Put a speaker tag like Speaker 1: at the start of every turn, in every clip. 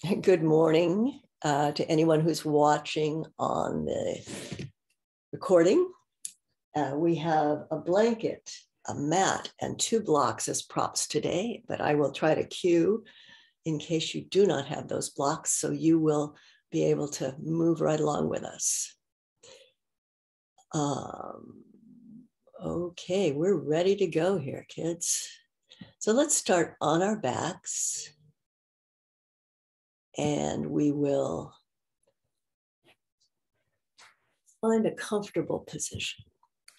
Speaker 1: Good morning to anyone who's watching on the recording. We have a blanket, a mat, and 2 blocks as props today, but I will try to cue in case you do not have those blocks, so you will be able to move right along with us. Okay, we're ready to go here, kids. So let's start on our backs. And we will find a comfortable position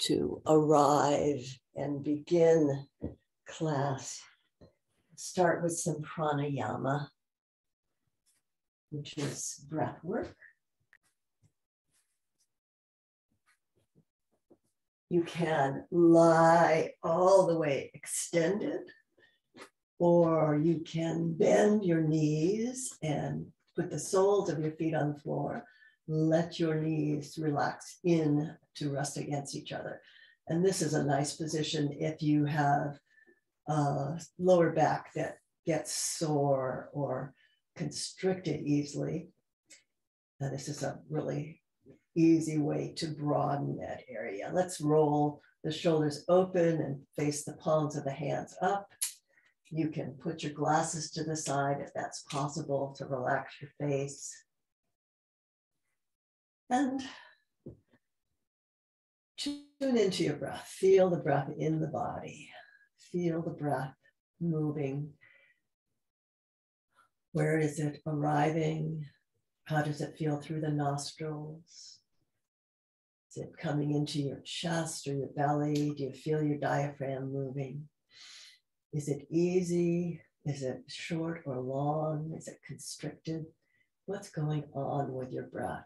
Speaker 1: to arrive and begin class. Start with some pranayama, which is breath work. You can lie all the way extended, or you can bend your knees and put the soles of your feet on the floor. Let your knees relax in to rest against each other. And this is a nice position if you have a lower back that gets sore or constricted easily. And this is a really easy way to broaden that area. Let's roll the shoulders open and face the palms of the hands up. You can put your glasses to the side if that's possible to relax your face. And tune into your breath. Feel the breath in the body. Feel the breath moving. Where is it arriving? How does it feel through the nostrils? Is it coming into your chest or your belly? Do you feel your diaphragm moving? Is it easy? Is it short or long? Is it constricted? What's going on with your breath?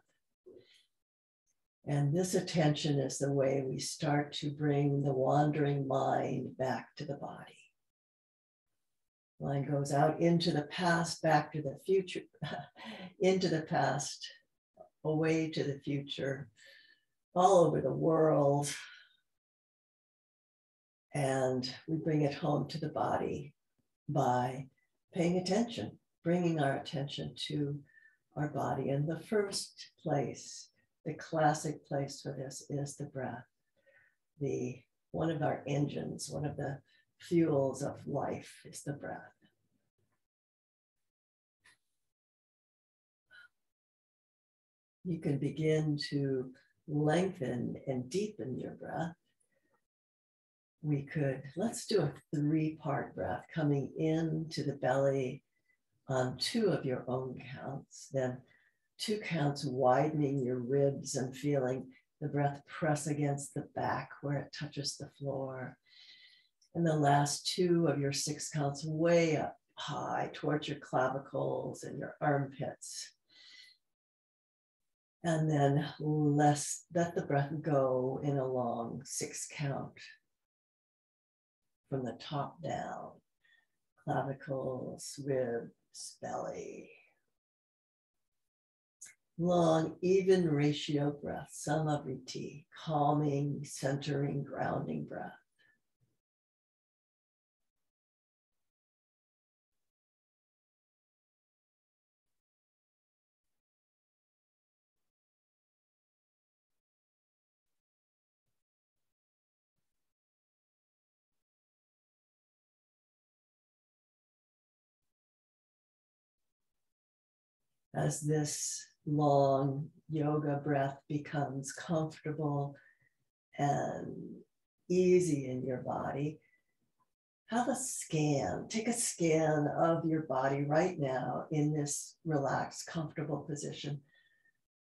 Speaker 1: And this attention is the way we start to bring the wandering mind back to the body. Mind goes out into the past, back to the future, into the past, away to the future, all over the world. And we bring it home to the body by paying attention, bringing our attention to our body. And the first place, the classic place for this is the breath. One of our engines, one of the fuels of life is the breath. You can begin to lengthen and deepen your breath. Let's do a 3-part breath, coming into the belly on 2 of your own counts, then 2 counts widening your ribs and feeling the breath press against the back where it touches the floor. And the last 2 of your 6 counts way up high towards your clavicles and your armpits. And then let the breath go in a long 6 count. From the top down, clavicles, ribs, belly. Long, even ratio breath, samavriti, calming, centering, grounding breath. As this long yoga breath becomes comfortable and easy in your body, have a scan. Take a scan of your body right now in this relaxed, comfortable position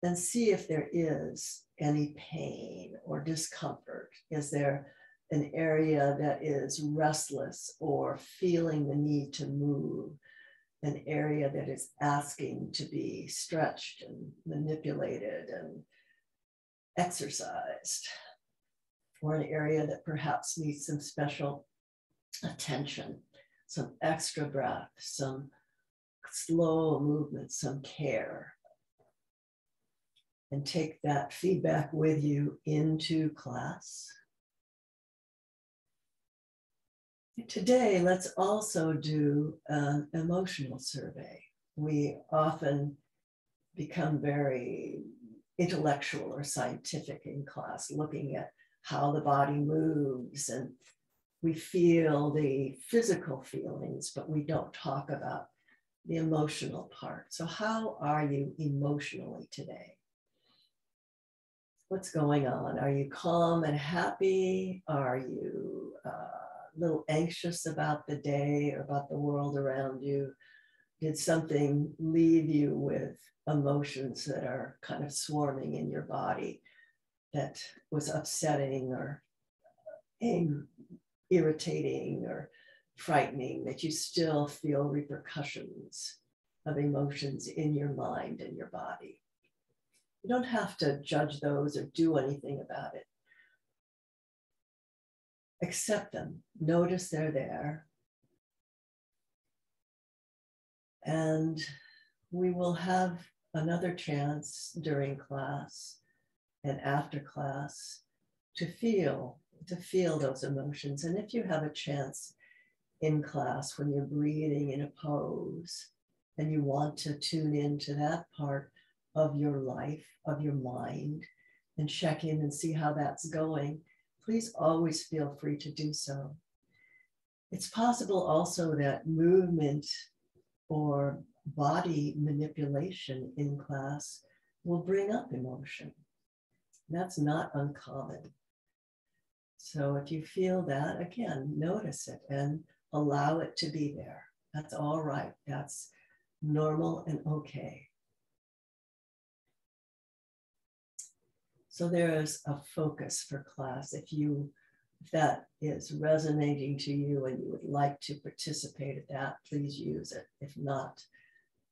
Speaker 1: and see if there is any pain or discomfort. Is there an area that is restless or feeling the need to move? An area that is asking to be stretched and manipulated and exercised, or an area that perhaps needs some special attention, some extra breath, some slow movement, some care. And take that feedback with you into class. Today, let's also do an emotional survey. we often become very intellectual or scientific in class, looking at how the body moves, and we feel the physical feelings, but we don't talk about the emotional part. So how are you emotionally today? What's going on? Are you calm and happy? Are you a little anxious about the day or about the world around you? Did something leave you with emotions that are kind of swarming in your body that was upsetting or irritating or frightening, that you still feel repercussions of emotions in your mind and your body? You don't have to judge those or do anything about it. Accept them. Notice they're there. And we will have another chance during class and after class to feel those emotions. And if you have a chance in class when you're breathing in a pose and you want to tune into that part of your life, of your mind, and check in and see how that's going, please always feel free to do so. It's possible also that movement or body manipulation in class will bring up emotion. That's not uncommon. So if you feel that, again, notice it and allow it to be there. That's all right. That's normal and okay. So there is a focus for class. If that is resonating to you and you would like to participate at that, please use it. If not,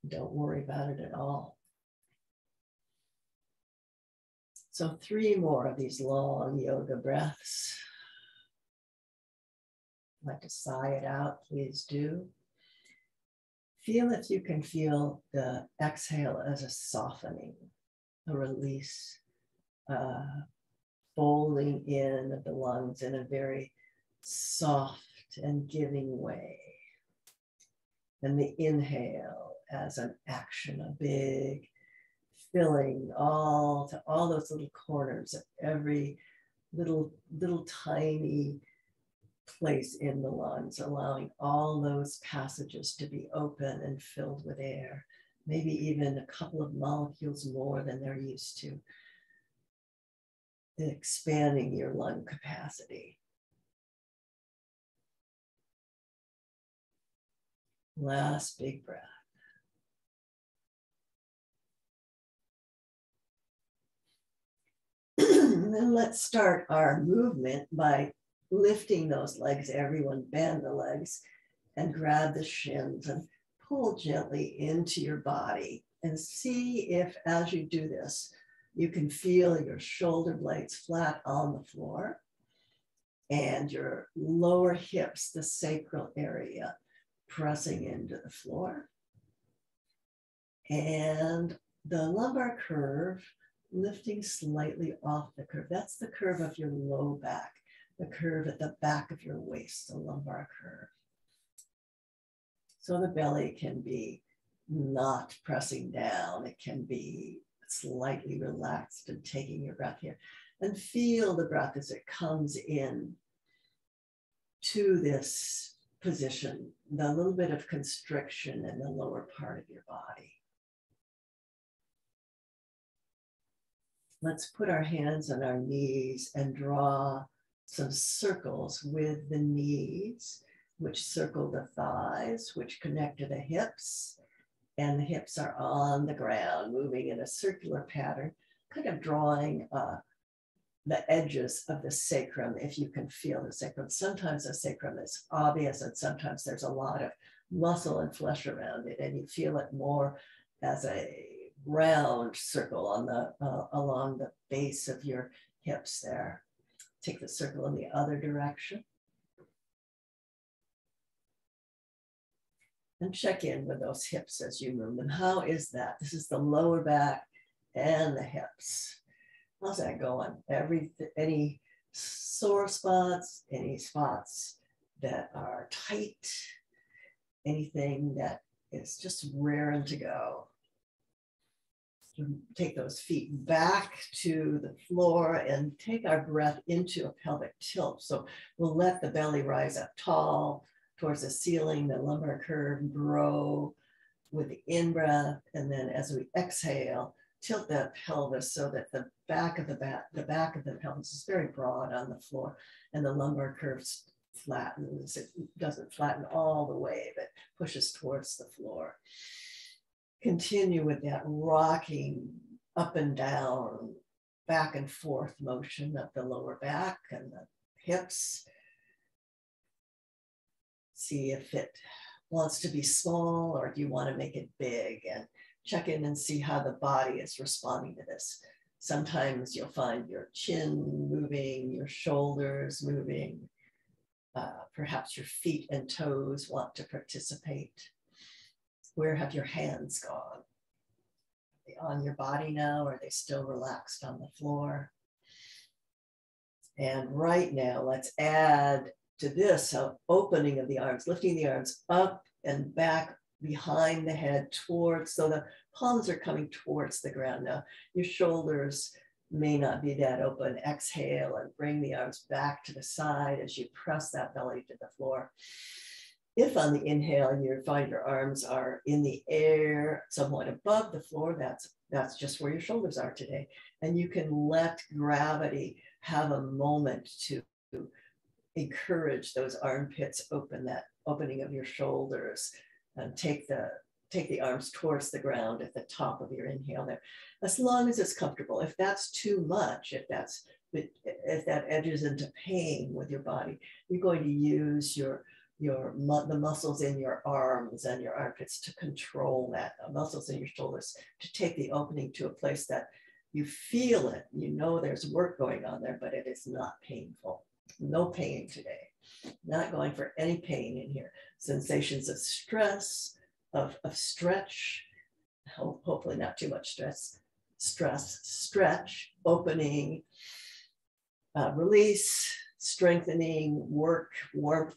Speaker 1: don't worry about it at all. So 3 more of these long yoga breaths. If you'd like to sigh it out, please do. Feel if you can feel the exhale as a softening, a release, folding in of the lungs in a very soft and giving way. And the inhale as an action, a big filling to all those little corners of every little tiny place in the lungs, allowing all those passages to be open and filled with air, maybe even a couple of molecules more than they're used to. Expanding your lung capacity. Last big breath. And then let's start our movement by lifting those legs. Everyone bend the legs and grab the shins and pull gently into your body, and see if as you do this, you can feel your shoulder blades flat on the floor and your lower hips, the sacral area, pressing into the floor. And the lumbar curve lifting slightly off the curve. That's the curve of your low back, the curve at the back of your waist, the lumbar curve. So the belly can be not pressing down. It can be slightly relaxed and taking your breath here. And feel the breath as it comes in to this position, the little bit of constriction in the lower part of your body. Let's put our hands on our knees and draw some circles with the knees, which circle the thighs, which connect to the hips. And the hips are on the ground, moving in a circular pattern, kind of drawing the edges of the sacrum, if you can feel the sacrum. Sometimes the sacrum is obvious, and sometimes there's a lot of muscle and flesh around it, and you feel it more as a round circle on the along the base of your hips there. Take the circle in the other direction. And check in with those hips as you move them. How is that? This is the lower back and the hips. How's that going? Any sore spots, any spots that are tight, anything that is just raring to go. Take those feet back to the floor and take our breath into a pelvic tilt. So we'll let the belly rise up tall towards the ceiling, the lumbar curve grow with the in-breath. And then as we exhale, tilt that pelvis so that the back of the pelvis is very broad on the floor and the lumbar curve flattens. It doesn't flatten all the way, but pushes towards the floor. Continue with that rocking up and down, back and forth motion of the lower back and the hips. See if it wants to be small or do you want to make it big, and check in and see how the body is responding to this. Sometimes you'll find your chin moving, your shoulders moving, perhaps your feet and toes want to participate. Where have your hands gone? Are they on your body now, or are they still relaxed on the floor? And right now, let's add to this an opening of the arms, lifting the arms up and back behind the head towards, so the palms are coming towards the ground now. Your shoulders may not be that open. Exhale and bring the arms back to the side as you press that belly to the floor. If on the inhale you find your arms are in the air, somewhat above the floor, that's just where your shoulders are today. And you can let gravity have a moment to encourage those armpits open, that opening of your shoulders, and take the arms towards the ground at the top of your inhale there, as long as it's comfortable. If that's too much, if that edges into pain with your body, you're going to use the muscles in your arms and your armpits to control that, the muscles in your shoulders to take the opening to a place that you feel it. You know there's work going on there, but it is not painful. No pain today. Not going for any pain in here. Sensations of stress, of stretch, hopefully not too much stretch, opening, release, strengthening, work, warmth,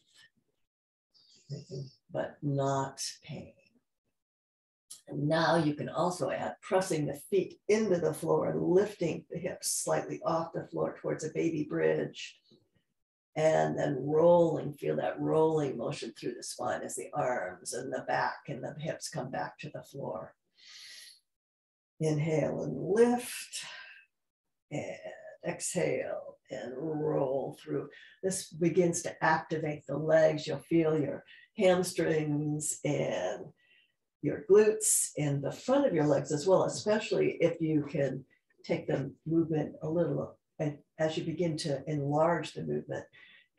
Speaker 1: but not pain. And now you can also add pressing the feet into the floor and lifting the hips slightly off the floor towards a baby bridge. And then rolling, feel that rolling motion through the spine as the arms and the back and the hips come back to the floor. Inhale and lift, and exhale and roll through. This begins to activate the legs. You'll feel your hamstrings and your glutes in the front of your legs as well, especially if you can take the movement a little, and as you begin to enlarge the movement,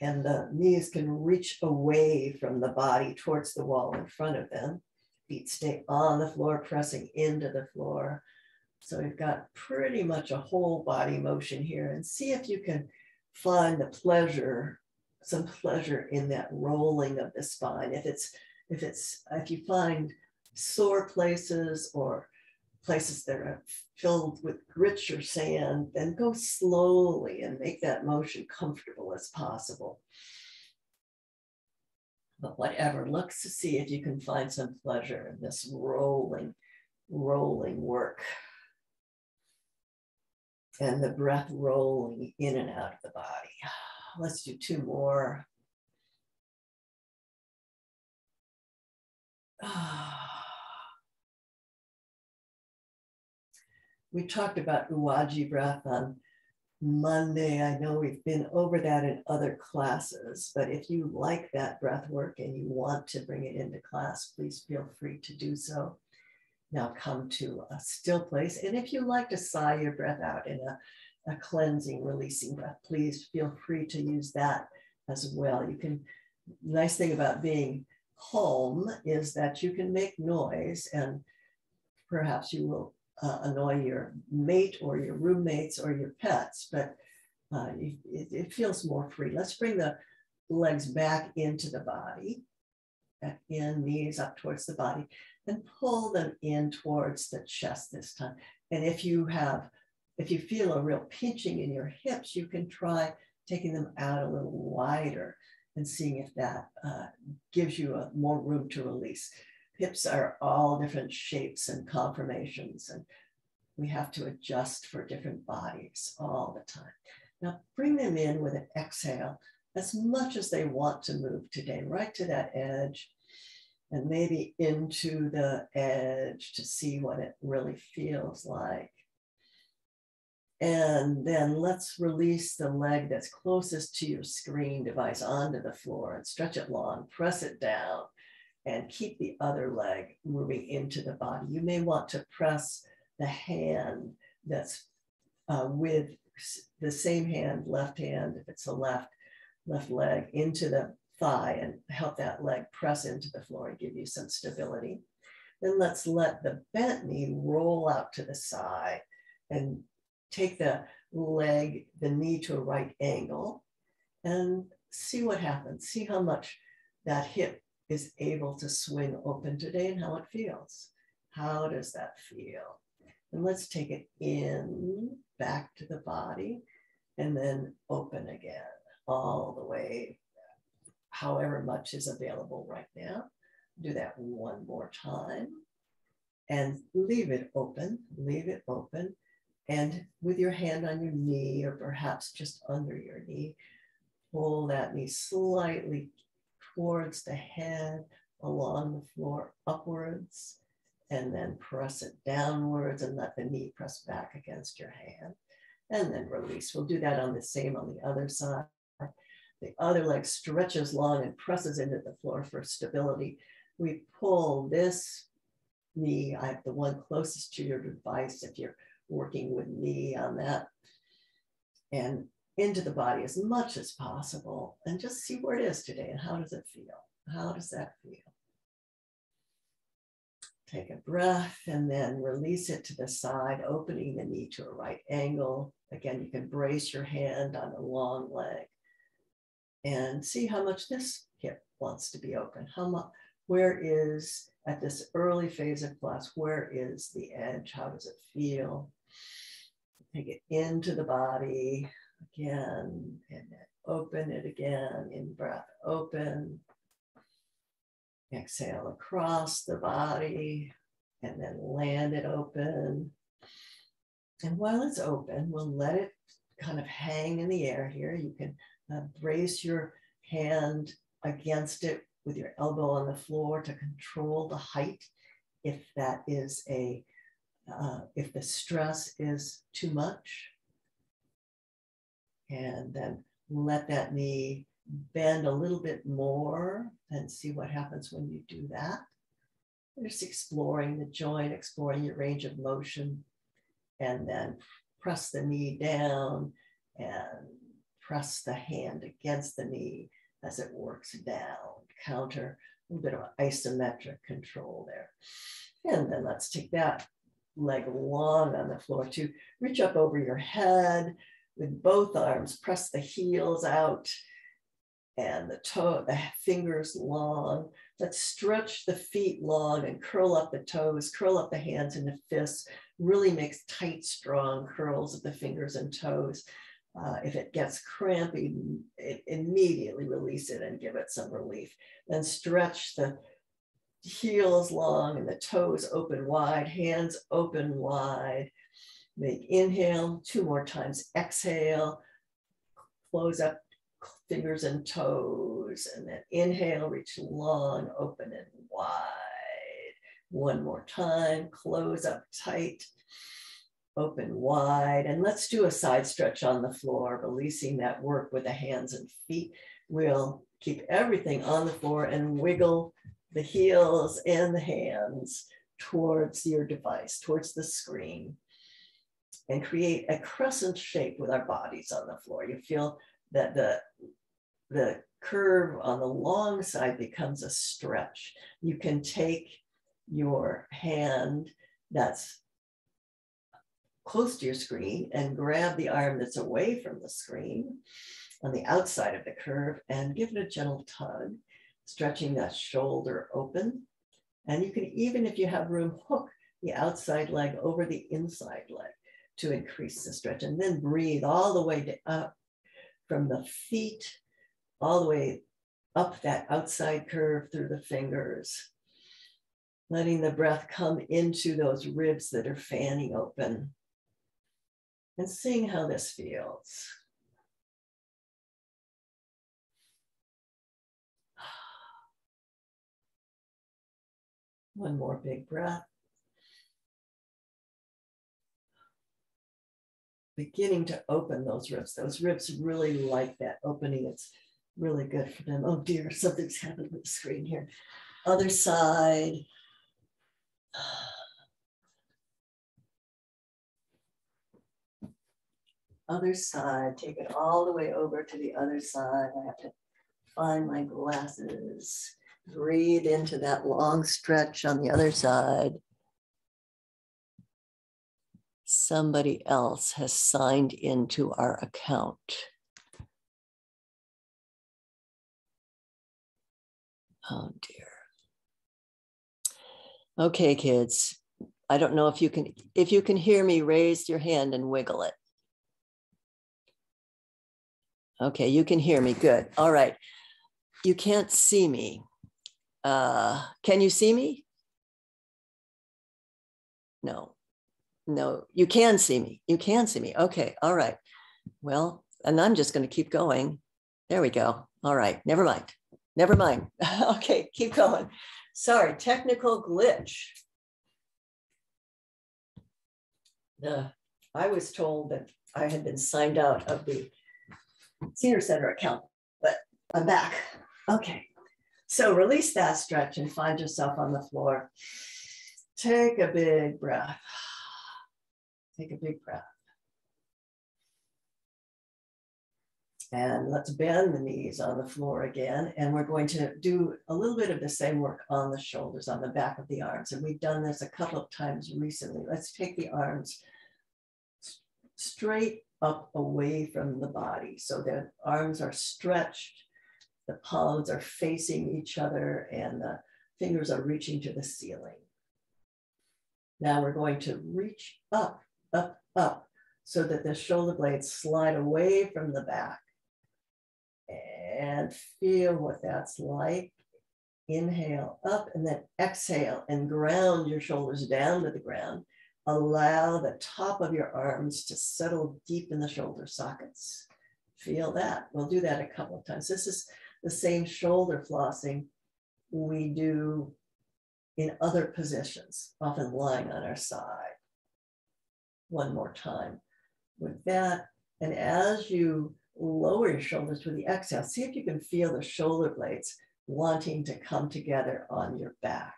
Speaker 1: and the knees can reach away from the body towards the wall in front of them. Feet stay on the floor, pressing into the floor. So we've got pretty much a whole body motion here, and see if you can find the pleasure, some pleasure in that rolling of the spine. If you find sore places or places that are filled with grit or sand, then go slowly and make that motion comfortable as possible. But whatever, look to see if you can find some pleasure in this rolling work. And the breath rolling in and out of the body. Let's do two more. We talked about Uwaji breath on Monday. I know we've been over that in other classes, but if you like that breath work and you want to bring it into class, please feel free to do so. Now come to a still place. And if you like to sigh your breath out in a cleansing, releasing breath, please feel free to use that as well. You can, nice thing about being home is that you can make noise, and perhaps you will annoy your mate or your roommates or your pets, but it feels more free. Let's bring the legs back into the body, back in, knees up towards the body, and pull them in towards the chest this time. And if you feel a real pinching in your hips, you can try taking them out a little wider and seeing if that gives you more room to release. hips are all different shapes and conformations, and we have to adjust for different bodies all the time. Now bring them in with an exhale as much as they want to move today, right to that edge, and maybe into the edge to see what it really feels like. And then let's release the leg that's closest to your screen device onto the floor and stretch it long, press it down, and keep the other leg moving into the body. You may want to press the hand that's with the same hand, left hand, if it's a left leg, into the thigh and help that leg press into the floor and give you some stability. Then let's let the bent knee roll out to the side and take the leg, the knee to a right angle, and see what happens. See how much that hip is able to swing open today and how it feels. How does that feel? And let's take it in, back to the body, and then open again, all the way, however much is available right now. Do that one more time and leave it open, and with your hand on your knee or perhaps just under your knee, pull that knee slightly towards the head, along the floor, upwards, and then press it downwards and let the knee press back against your hand, and then release. We'll do that on the other side. The other leg stretches long and presses into the floor for stability. We pull this knee, I have the one closest to your device if you're working with knee on that, and into the body as much as possible, and just see where it is today and how does it feel? How does that feel? Take a breath and then release it to the side, opening the knee to a right angle. Again, you can brace your hand on the long leg and see how much this hip wants to be open. How much, where is, at this early phase of class, where is the edge? How does it feel? Take it into the body again, and then open it again. In breath, open. Exhale across the body, and then land it open. And while it's open, we'll let it kind of hang in the air here. You can brace your hand against it with your elbow on the floor to control the height if that is if the stress is too much. And then let that knee bend a little bit more and see what happens when you do that. Just exploring the joint, exploring your range of motion, and then press the knee down and press the hand against the knee as it works down. Counter, a little bit of isometric control there. And then let's take that leg long on the floor to reach up over your head with both arms, press the heels out and the fingers long. Let's stretch the feet long and curl up the toes, curl up the hands into fists, really makes tight, strong curls of the fingers and toes. If it gets crampy, immediately release it and give it some relief. Then stretch the heels long and the toes open wide, hands open wide. Make inhale 2 more times, exhale, close up fingers and toes, and then inhale, reach long, open and wide. 1 more time, close up tight, open wide. And let's do a side stretch on the floor, releasing that work with the hands and feet. We'll keep everything on the floor and wiggle the heels and the hands towards your device, towards the screen, and create a crescent shape with our bodies on the floor. You feel that the curve on the long side becomes a stretch. You can take your hand that's close to your screen and grab the arm that's away from the screen on the outside of the curve and give it a gentle tug, stretching that shoulder open. And you can, even if you have room, hook the outside leg over the inside leg to increase the stretch, and then breathe all the way up from the feet, all the way up that outside curve through the fingers. letting the breath come into those ribs that are fanning open and seeing how this feels. One more big breath. Beginning to open those ribs. Those ribs really like that opening. It's really good for them. Oh dear, something's happened with the screen here. Other side. Other side. Take it all the way over to the other side. I have to find my glasses. Breathe into that long stretch on the other side. Somebody else has signed into our account. Oh dear. Okay, kids. I don't know if you can hear me, raise your hand and wiggle it. Okay, you can hear me. Good. All right. You can't see me. Can you see me? No. No, you can see me. You can see me. Okay. All right. Well, and I'm just going to keep going. There we go. All right. Never mind. Never mind. Okay. Keep going. Sorry. Technical glitch. I was told that I had been signed out of the Senior Center account, but I'm back. Okay. So release that stretch and find yourself on the floor. Take a big breath. Take a big breath. And let's bend the knees on the floor again. And we're going to do a little bit of the same work on the shoulders, on the back of the arms. And we've done this a couple of times recently. Let's take the arms straight up away from the body. So the arms are stretched, the palms are facing each other, and the fingers are reaching to the ceiling. Now we're going to reach up, up, up, so that the shoulder blades slide away from the back. And feel what that's like. Inhale up and then exhale and ground your shoulders down to the ground. Allow the top of your arms to settle deep in the shoulder sockets. Feel that. We'll do that a couple of times. This is the same shoulder flossing we do in other positions, often lying on our side. One more time with that. And as you lower your shoulders with the exhale, see if you can feel the shoulder blades wanting to come together on your back.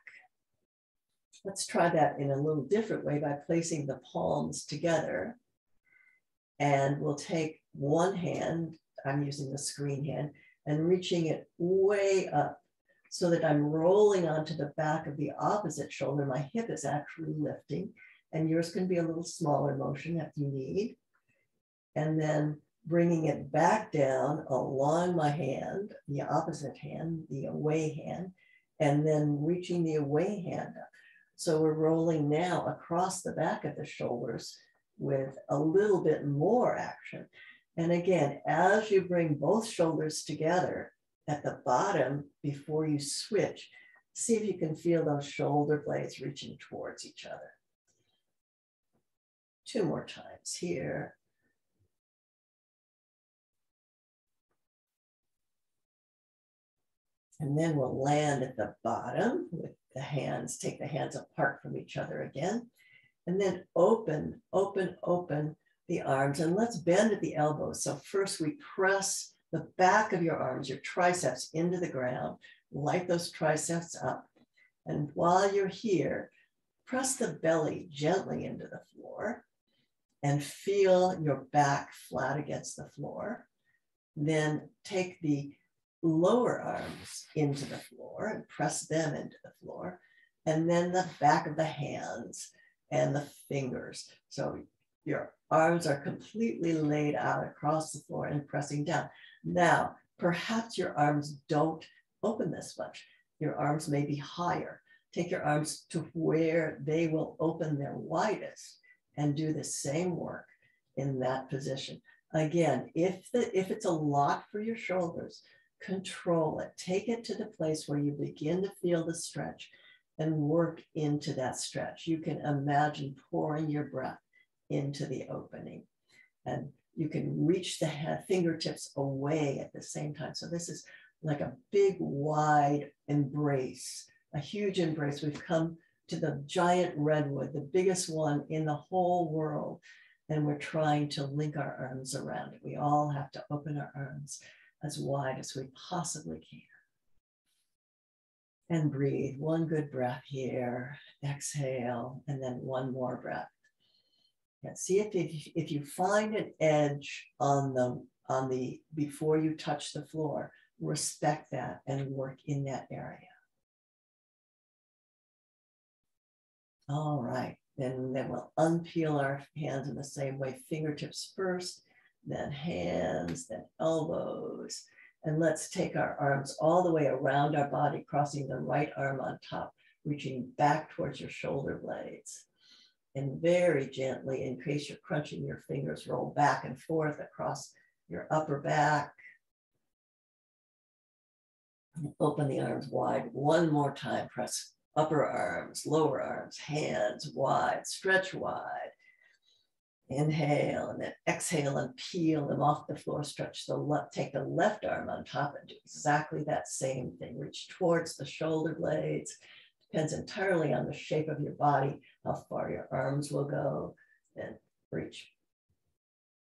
Speaker 1: Let's try that in a little different way by placing the palms together. And we'll take one hand, I'm using the screen hand, and reaching it way up so that I'm rolling onto the back of the opposite shoulder. My hip is actually lifting, and yours can be a little smaller motion if you need. And then bringing it back down along my hand, the opposite hand, the away hand, and then reaching the away hand up. So we're rolling now across the back of the shoulders with a little bit more action. And again, as you bring both shoulders together at the bottom before you switch, see if you can feel those shoulder blades reaching towards each other. Two more times here. And then we'll land at the bottom with the hands, take the hands apart from each other again. And then open, open, open the arms. And let's bend at the elbows. So first we press the back of your arms, your triceps into the ground, light those triceps up. And while you're here, press the belly gently into the floor and feel your back flat against the floor. Then take the lower arms into the floor and press them into the floor. And then the back of the hands and the fingers. So your arms are completely laid out across the floor and pressing down. Now, perhaps your arms don't open this much. Your arms may be higher. Take your arms to where they will open their widest and do the same work in that position. Again, if it's a lot for your shoulders, control it. Take it to the place where you begin to feel the stretch and work into that stretch. You can imagine pouring your breath into the opening, and you can reach the fingertips away at the same time. So this is like a big, wide embrace, a huge embrace. We've come to the giant redwood, the biggest one in the whole world, and we're trying to link our arms around it. We all have to open our arms as wide as we possibly can. And breathe. One good breath here. Exhale, and then one more breath. Yeah, see if you find an edge on the before you touch the floor, respect that and work in that area. All right, then we'll unpeel our hands in the same way. Fingertips first, then hands, then elbows. And let's take our arms all the way around our body, crossing the right arm on top, reaching back towards your shoulder blades. And very gently, in case you're crunching your fingers, roll back and forth across your upper back. Open the arms wide one more time. Press upper arms, lower arms, hands wide, stretch wide. Inhale, and then exhale and peel them off the floor. Stretch the left, take the left arm on top and do exactly that same thing. Reach towards the shoulder blades. Depends entirely on the shape of your body, how far your arms will go. Then reach,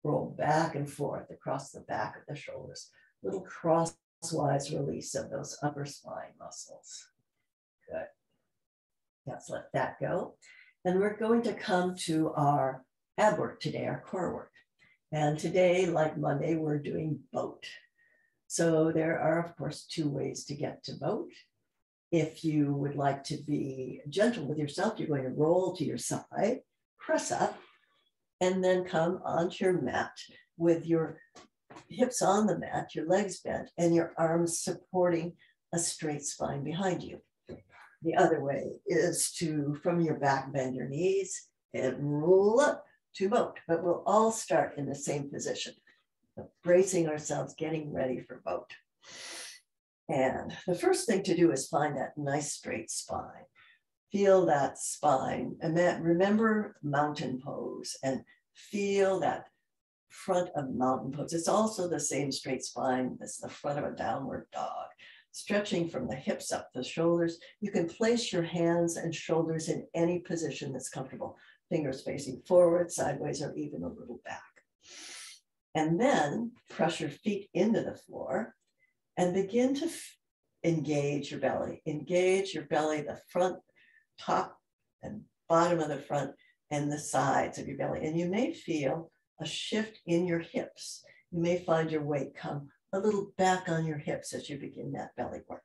Speaker 1: roll back and forth across the back of the shoulders. Little crosswise release of those upper spine muscles. Good. Let's let that go. And we're going to come to our ab work today, our core work. And today, like Monday, we're doing boat. So there are, of course, two ways to get to boat. If you would like to be gentle with yourself, you're going to roll to your side, press up, and then come onto your mat with your hips on the mat, your legs bent, and your arms supporting a straight spine behind you. The other way is to, from your back, bend your knees and roll up to boat, but we'll all start in the same position, bracing ourselves, getting ready for boat. And the first thing to do is find that nice straight spine. Feel that spine, and then remember mountain pose and feel that front of mountain pose. It's also the same straight spine as the front of a downward dog. Stretching from the hips up the shoulders. You can place your hands and shoulders in any position that's comfortable. Fingers facing forward, sideways, or even a little back. And then press your feet into the floor and begin to engage your belly. Engage your belly, the front, top, and bottom of the front, and the sides of your belly. And you may feel a shift in your hips. You may find your weight come a little back on your hips as you begin that belly work.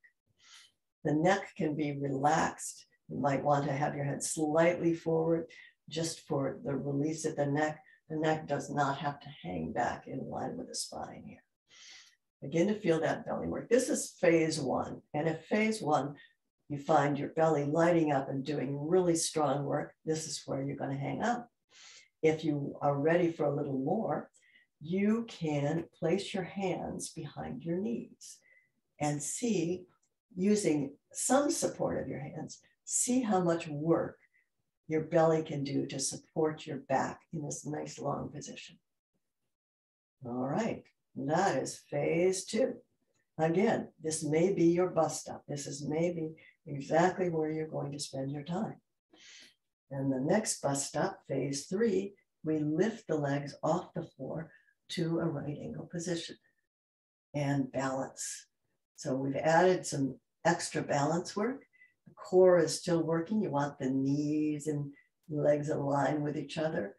Speaker 1: The neck can be relaxed. You might want to have your head slightly forward just for the release of the neck. The neck does not have to hang back in line with the spine here. Begin to feel that belly work. This is phase one. And if phase one, you find your belly lighting up and doing really strong work, this is where you're going to hang out. If you are ready for a little more, you can place your hands behind your knees and see, using some support of your hands, see how much work your belly can do to support your back in this nice long position. All right, that is phase two. Again, this may be your bus stop. This is maybe exactly where you're going to spend your time. And the next bus stop, phase three, we lift the legs off the floor to a right angle position and balance. So we've added some extra balance work. The core is still working. You want the knees and legs aligned with each other,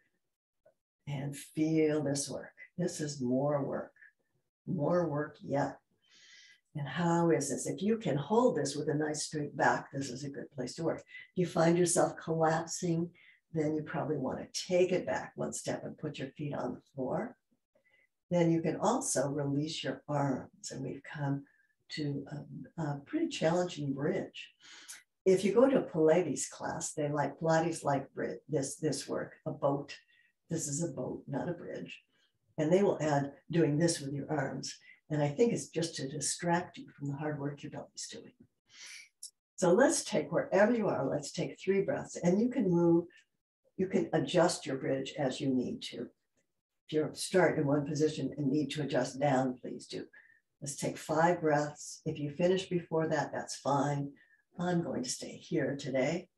Speaker 1: and feel this work. This is more work yet. And how is this? If you can hold this with a nice straight back, this is a good place to work. If you find yourself collapsing, then you probably want to take it back one step and put your feet on the floor. Then you can also release your arms, and we've come to a pretty challenging bridge. If you go to a Pilates class, Pilates like this work, a boat. This is a boat, not a bridge. And they will add doing this with your arms. And I think it's just to distract you from the hard work your belly's doing. So let's take, wherever you are, let's take 3 breaths, and you can move, you can adjust your bridge as you need to. If you start in one position and need to adjust down, please do. Let's take 5 breaths. If you finish before that, that's fine. I'm going to stay here today.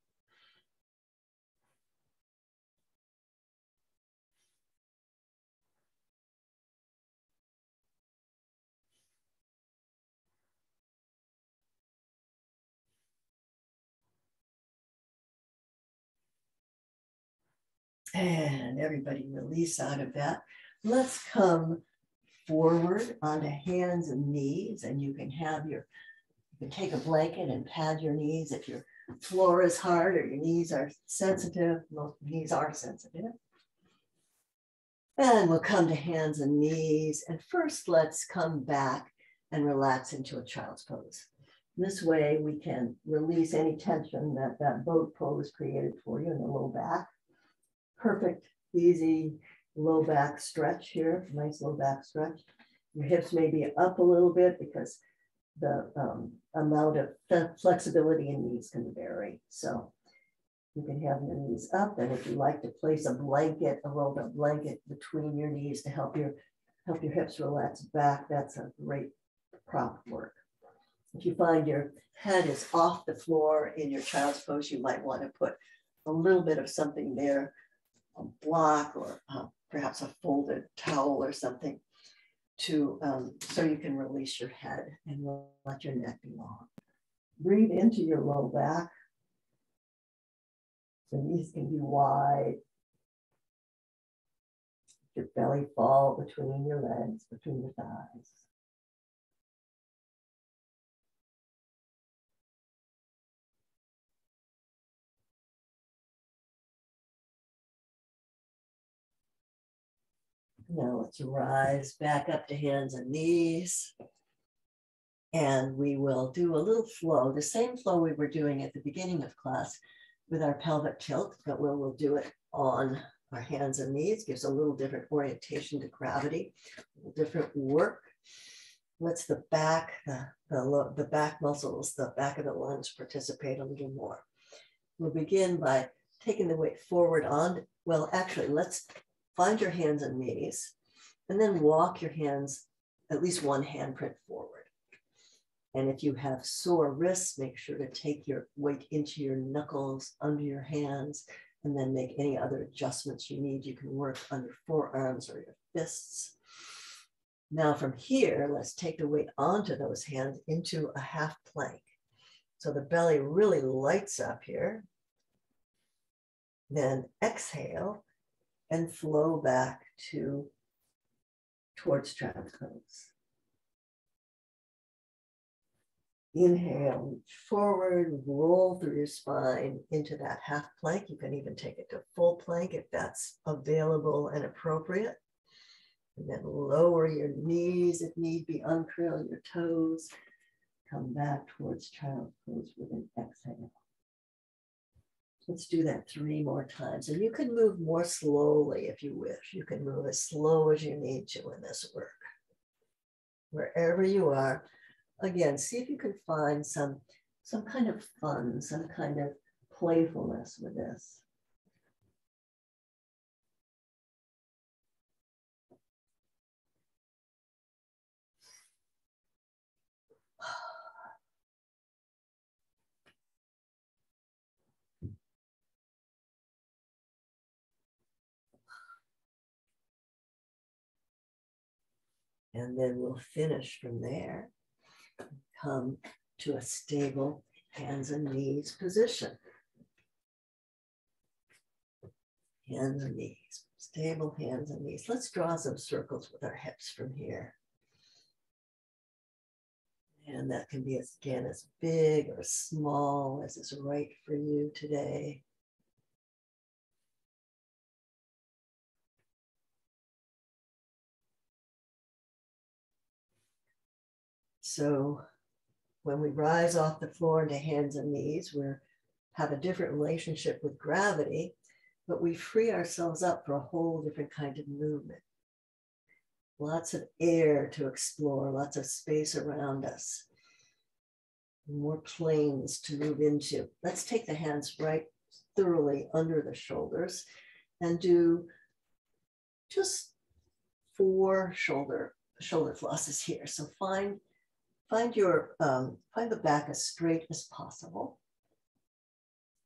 Speaker 1: And everybody release out of that. Let's come forward onto hands and knees, and you can have your, you can take a blanket and pad your knees if your floor is hard or your knees are sensitive. Most knees are sensitive. And we'll come to hands and knees. And first, let's come back and relax into a child's pose. This way we can release any tension that that boat pose created for you in the low back. Perfect, easy low back stretch here, nice low back stretch. Your hips may be up a little bit because the amount of flexibility in knees can vary. So you can have your knees up, and if you like to place a blanket, a rolled up blanket between your knees to help your hips relax back, that's a great prop work. If you find your head is off the floor in your child's pose, you might want to put a little bit of something there, a block or perhaps a folded towel or something to so you can release your head and let your neck be long. Breathe into your low back. So knees can be wide. Your belly fall between your legs, between your thighs. Now let's rise back up to hands and knees. And we will do a little flow, the same flow we were doing at the beginning of class with our pelvic tilt, but we'll do it on our hands and knees. Gives a little different orientation to gravity, a little different work. Lets the back, the back muscles, the back of the lungs participate a little more. We'll begin by taking the weight forward on, well, actually, let's find your hands and knees, and then walk your hands, at least one handprint forward. And if you have sore wrists, make sure to take your weight into your knuckles, under your hands, and then make any other adjustments you need. You can work on your forearms or your fists. Now from here, let's take the weight onto those hands into a half plank. So the belly really lights up here. Then exhale and flow back towards child's pose. Inhale, reach forward, roll through your spine into that half plank. You can even take it to full plank if that's available and appropriate. And then lower your knees if need be, uncurl your toes. Come back towards child's pose with an exhale. Let's do that 3 more times. And you can move more slowly if you wish. You can move as slow as you need to in this work. Wherever you are, again, see if you can find some kind of fun, some kind of playfulness with this. And then we'll finish from there. Come to a stable hands and knees position. Hands and knees, stable hands and knees. Let's draw some circles with our hips from here. And that can be, again, as big or small as is right for you today. So when we rise off the floor into hands and knees, we have a different relationship with gravity, but we free ourselves up for a whole different kind of movement. Lots of air to explore, lots of space around us. more planes to move into. Let's take the hands right thoroughly under the shoulders and do just 4 shoulder flosses here. So find the back as straight as possible,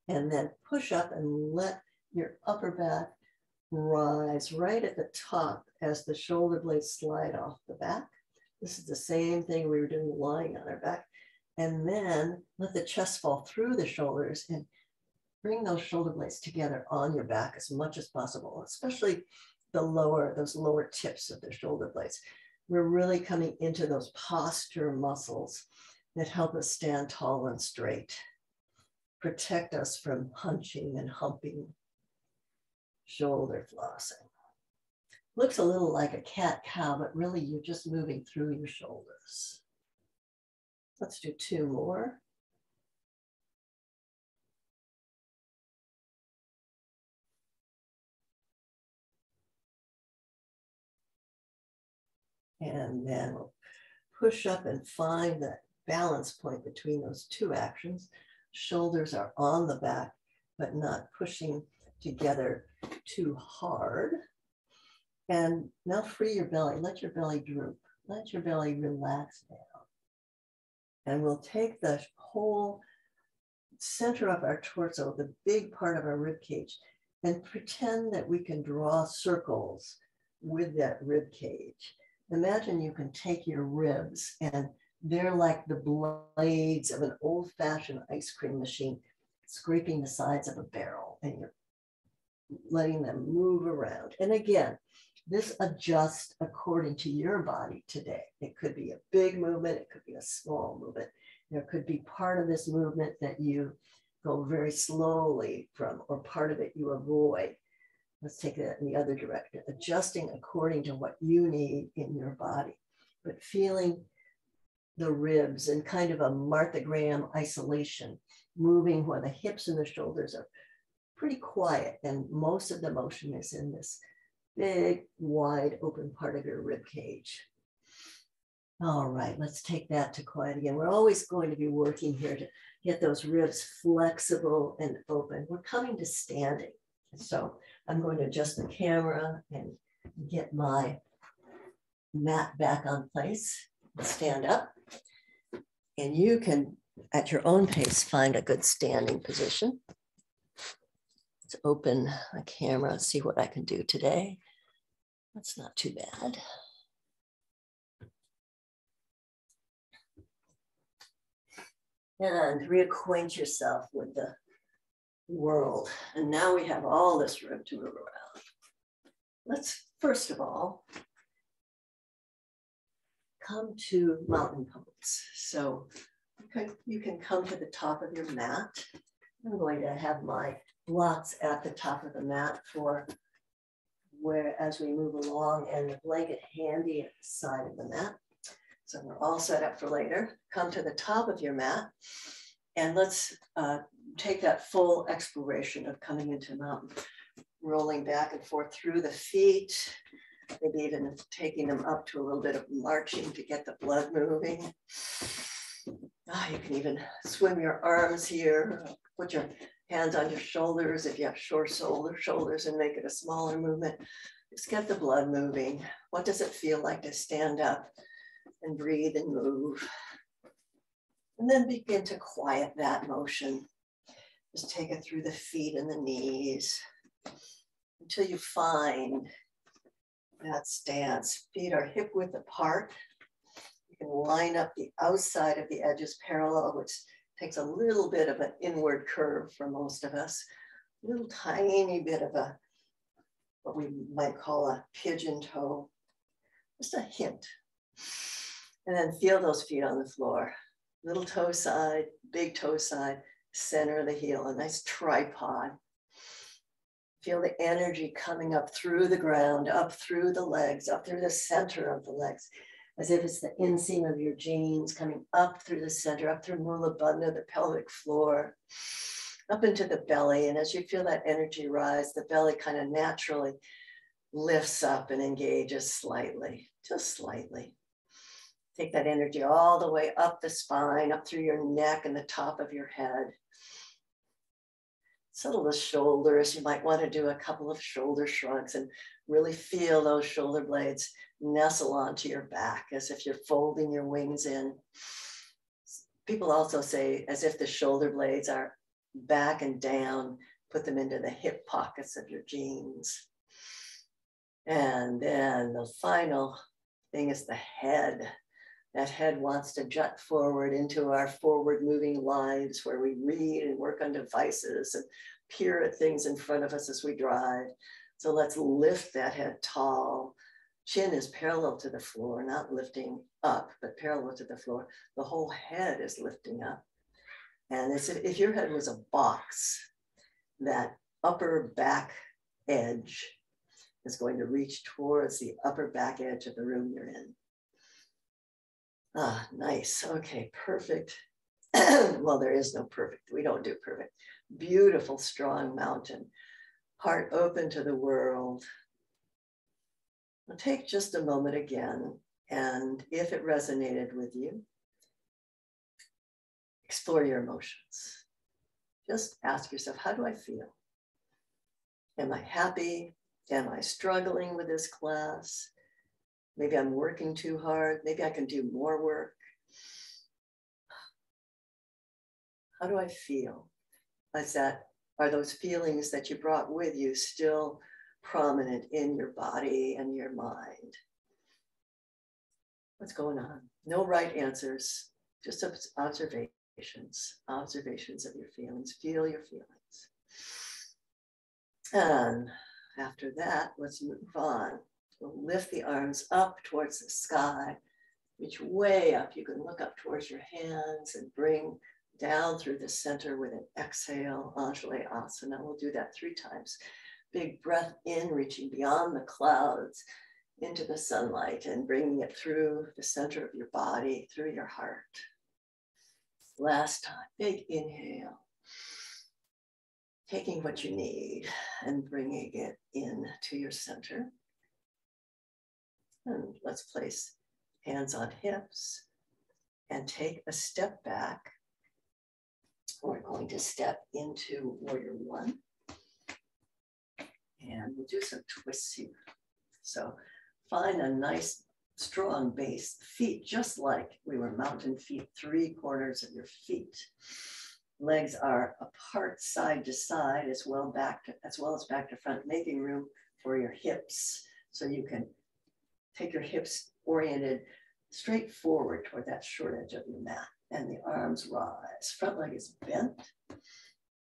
Speaker 1: and then push up and let your upper back rise right at the top as the shoulder blades slide off the back. This is the same thing we were doing lying on our back. And then let the chest fall through the shoulders and bring those shoulder blades together on your back as much as possible, especially those lower tips of the shoulder blades. We're really coming into those posture muscles that help us stand tall and straight, protect us from hunching and humping. Shoulder flossing. Looks a little like a cat-cow, but really you're just moving through your shoulders. Let's do 2 more. And then we'll push up and find that balance point between those 2 actions. Shoulders are on the back, but not pushing together too hard. And now free your belly. Let your belly droop. Let your belly relax down. And we'll take the whole center of our torso, the big part of our rib cage, and pretend that we can draw circles with that rib cage. Imagine you can take your ribs and they're like the blades of an old-fashioned ice cream machine scraping the sides of a barrel, and you're letting them move around. And again, this adjusts according to your body today. It could be a big movement, it could be a small movement. There could be part of this movement that you go very slowly from, or part of it you avoid. Let's take that in the other direction, adjusting according to what you need in your body, but feeling the ribs in kind of a Martha Graham isolation, moving where the hips and the shoulders are pretty quiet, and most of the motion is in this big, wide open part of your rib cage. All right, let's take that to quiet again. We're always going to be working here to get those ribs flexible and open. We're coming to standing. So I'm going to adjust the camera and get my mat back on place. Stand up. And you can, at your own pace, find a good standing position. Let's open the camera, see what I can do today. That's not too bad. And reacquaint yourself with the world. And now we have all this room to move around. Let's first of all come to mountain pose. So you can come to the top of your mat. I'm going to have my blocks at the top of the mat for where as we move along, and the blanket handy at the side of the mat. So we're all set up for later. Come to the top of your mat, and let's take that full exploration of coming into mountain, rolling back and forth through the feet, maybe even taking them up to a little bit of marching to get the blood moving. You can even swim your arms here, put your hands on your shoulders if you have short shoulders and make it a smaller movement. Just get the blood moving. What does it feel like to stand up and breathe and move? And then begin to quiet that motion. Just take it through the feet and the knees until you find that stance. Feet are hip width apart. You can line up the outside of the edges parallel, which takes a little bit of an inward curve for most of us. A little tiny bit of what we might call a pigeon toe. Just a hint. And then feel those feet on the floor. Little toe side, big toe side, center of the heel, a nice tripod. Feel the energy coming up through the ground, up through the legs, up through the center of the legs, as if it's the inseam of your jeans coming up through the center, up through Mula Bandha, the pelvic floor, up into the belly. And as you feel that energy rise, the belly kind of naturally lifts up and engages slightly, just slightly. Take that energy all the way up the spine, up through your neck and the top of your head. Settle the shoulders. You might want to do a couple of shoulder shrugs and really feel those shoulder blades nestle onto your back as if you're folding your wings in. People also say as if the shoulder blades are back and down, put them into the hip pockets of your jeans. And then the final thing is the head. That head wants to jut forward into our forward moving lives where we read and work on devices and peer at things in front of us as we drive. So let's lift that head tall. Chin is parallel to the floor, not lifting up, but parallel to the floor. The whole head is lifting up. And as if your head was a box, that upper back edge is going to reach towards the upper back edge of the room you're in. Ah, nice. Okay, perfect. Well, there is no perfect. We don't do perfect. Beautiful, strong mountain. Heart open to the world. Now take just a moment again, and if it resonated with you, explore your emotions. Just ask yourself, how do I feel? Am I happy? Am I struggling with this class? Maybe I'm working too hard. Maybe I can do more work. How do I feel? Are those feelings that you brought with you still prominent in your body and your mind? What's going on? No right answers, just observations of your feelings. Feel your feelings. And after that, let's move on. We'll lift the arms up towards the sky, reach way up. You can look up towards your hands and bring down through the center with an exhale, Anjalayasana. We'll do that 3 times. Big breath in, reaching beyond the clouds into the sunlight and bringing it through the center of your body, through your heart. Last time, big inhale. Taking what you need and bringing it in to your center. And let's place hands on hips and take a step back. We're going to step into Warrior One. And we'll do some twists here. So find a nice, strong base. Feet, just like we were mountain feet, 3 corners of your feet. Legs are apart side to side as well as back to front, making room for your hips. So you can take your hips oriented straight forward toward that short edge of your mat. And the arms rise. Front leg is bent.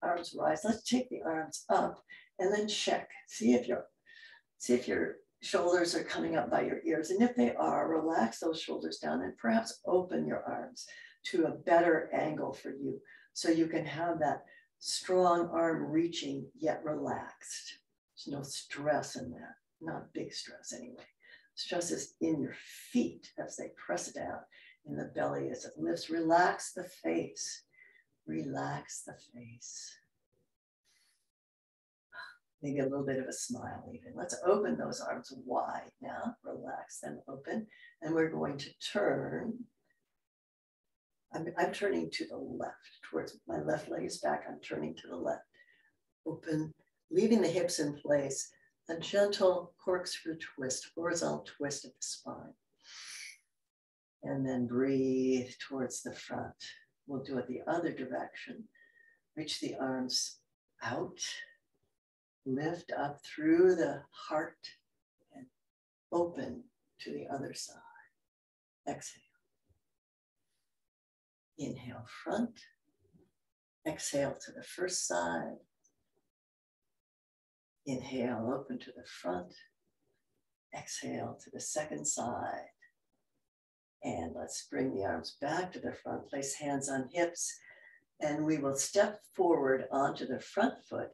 Speaker 1: Arms rise. Let's take the arms up and then check. See if your shoulders are coming up by your ears. And if they are, relax those shoulders down and perhaps open your arms to a better angle for you so you can have that strong arm reaching yet relaxed. There's no stress in that. Not big stress anyway. Stress is in your feet as they press down in the belly as it lifts. Relax the face. Relax the face. Maybe a little bit of a smile even. Let's open those arms wide now. Relax them open. And we're going to turn. I'm turning to the left, towards my left leg is back. I'm turning to the left. Open, leaving the hips in place. A gentle corkscrew twist, horizontal twist of the spine. And then breathe towards the front. We'll do it the other direction. Reach the arms out. Lift up through the heart and open to the other side. Exhale. Inhale front. Exhale to the first side. Inhale, open to the front. Exhale to the second side. And let's bring the arms back to the front. Place hands on hips. And we will step forward onto the front foot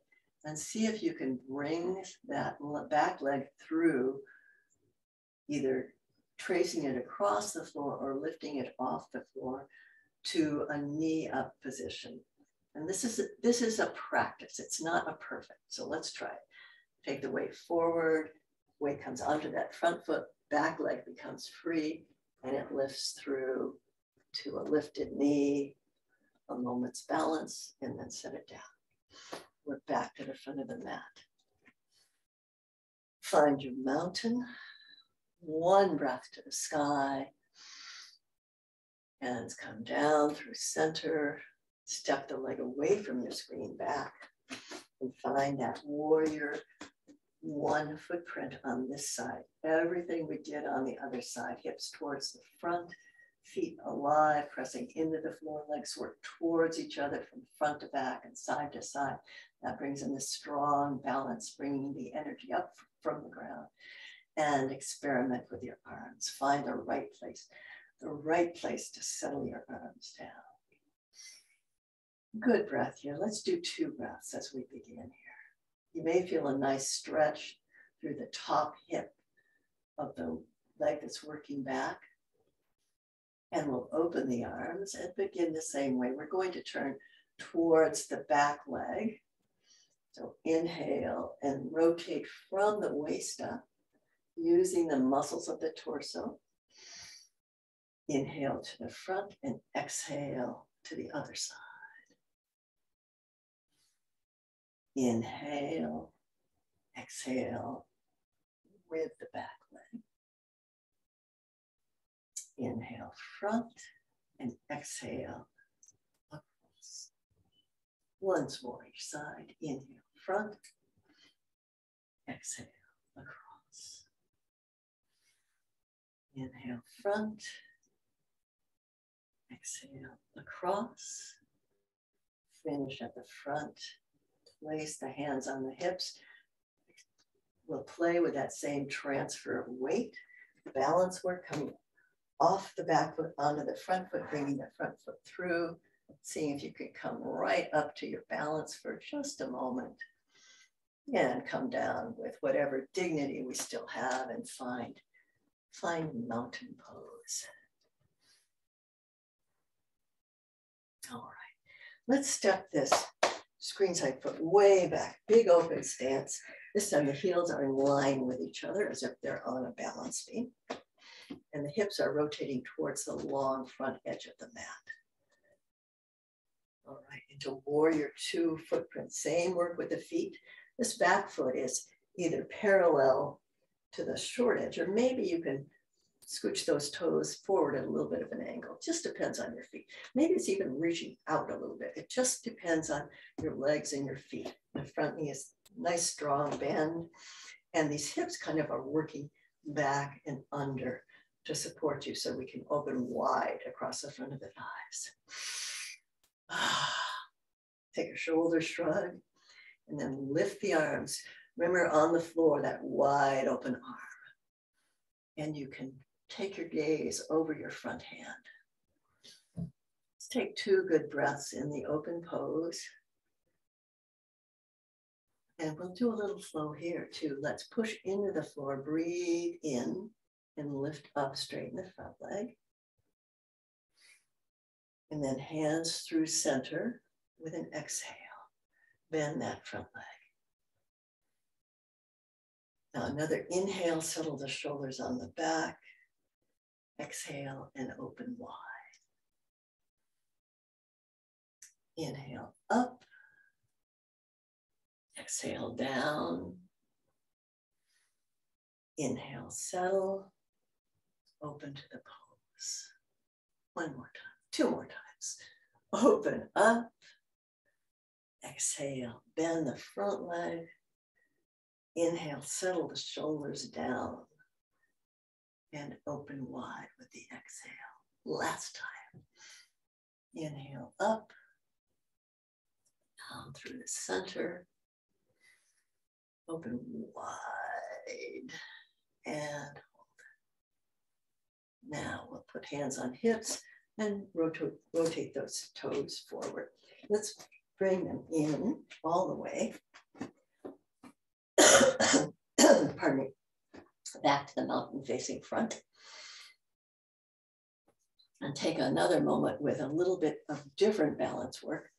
Speaker 1: and see if you can bring that back leg through, either tracing it across the floor or lifting it off the floor to a knee up position. And this is a practice. It's not a perfect. So let's try it. Take the weight forward. Weight comes onto that front foot. Back leg becomes free. And it lifts through to a lifted knee, a moment's balance, and then set it down. We're back to the front of the mat. Find your mountain. One breath to the sky. Hands come down through center. Step the leg away from your screen back. And find that warrior one footprint on this side. Everything we did on the other side. Hips towards the front. Feet alive, pressing into the floor. Legs work towards each other from front to back and side to side. That brings in this strong balance, bringing the energy up from the ground. And experiment with your arms. Find the right place to settle your arms down. Good breath here. Let's do 2 breaths as we begin here. You may feel a nice stretch through the top hip of the leg that's working back. And we'll open the arms and begin the same way. We're going to turn towards the back leg. So inhale and rotate from the waist up, using the muscles of the torso. Inhale to the front and exhale to the other side. Inhale, exhale with the back leg. Inhale front and exhale across. Once more each side. Inhale front, exhale across. Inhale front, exhale across. Finish at the front. Place the hands on the hips. We'll play with that same transfer of weight. Balance work coming off the back foot onto the front foot, bringing the front foot through, seeing if you can come right up to your balance for just a moment. And come down with whatever dignity we still have and find mountain pose. All right, let's step this screen side foot way back, big open stance. This time the heels are in line with each other as if they're on a balance beam. And the hips are rotating towards the long front edge of the mat. All right, into warrior 2 footprint. Same work with the feet. This back foot is either parallel to the short edge, or maybe you can scooch those toes forward at a little bit of an angle. It just depends on your feet. Maybe it's even reaching out a little bit. It just depends on your legs and your feet. The front knee is nice, strong bend. And these hips kind of are working back and under to support you so we can open wide across the front of the thighs. Take a shoulder shrug and then lift the arms. Remember on the floor, that wide open arm. And you can take your gaze over your front hand. Let's take 2 good breaths in the open pose. And we'll do a little flow here too. Let's push into the floor, breathe in and lift up, straighten the front leg. And then hands through center with an exhale. Bend that front leg. Now another inhale, settle the shoulders on the back. Exhale and open wide. Inhale up. Exhale down. Inhale, settle. Open to the pose. 1 more time, 2 more times. Open up. Exhale, bend the front leg. Inhale, settle the shoulders down. And open wide with the exhale. Last time. Inhale up. Down through the center. Open wide. And now we'll put hands on hips and rotate those toes forward. Let's bring them in all the way. Pardon me. Back to the mountain facing front. And take another moment with a little bit of different balance work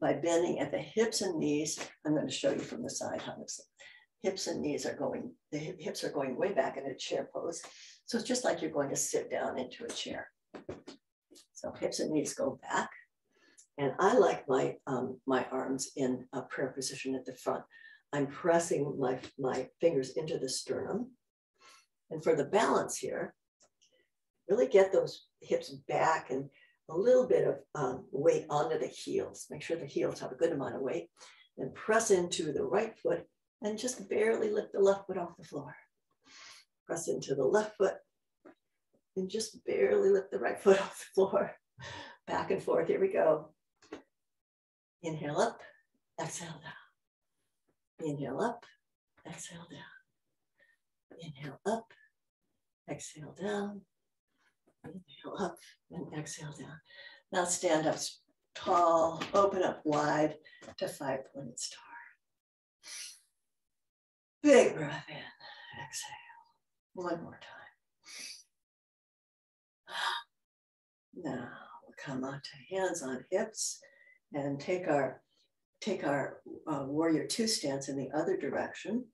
Speaker 1: by bending at the hips and knees. I'm going to show you from the side how this looks. hips and knees are going, the hips are going way back in a chair pose. So it's just like you're going to sit down into a chair. So hips and knees go back. And I like my, my arms in a prayer position at the front. I'm pressing my fingers into the sternum. And for the balance here, really get those hips back and a little bit of weight onto the heels. Make sure the heels have a good amount of weight. Then press into the right foot and just barely lift the left foot off the floor. Press into the left foot and just barely lift the right foot off the floor. Back and forth, here we go. Inhale up, exhale down. Inhale up, exhale down. Inhale up, exhale down. Inhale up and exhale down. Now stand up tall, open up wide to 5-pointed star. Big breath in, exhale. One more time. Now we'll come on to hands on hips and take our warrior 2 stance in the other direction.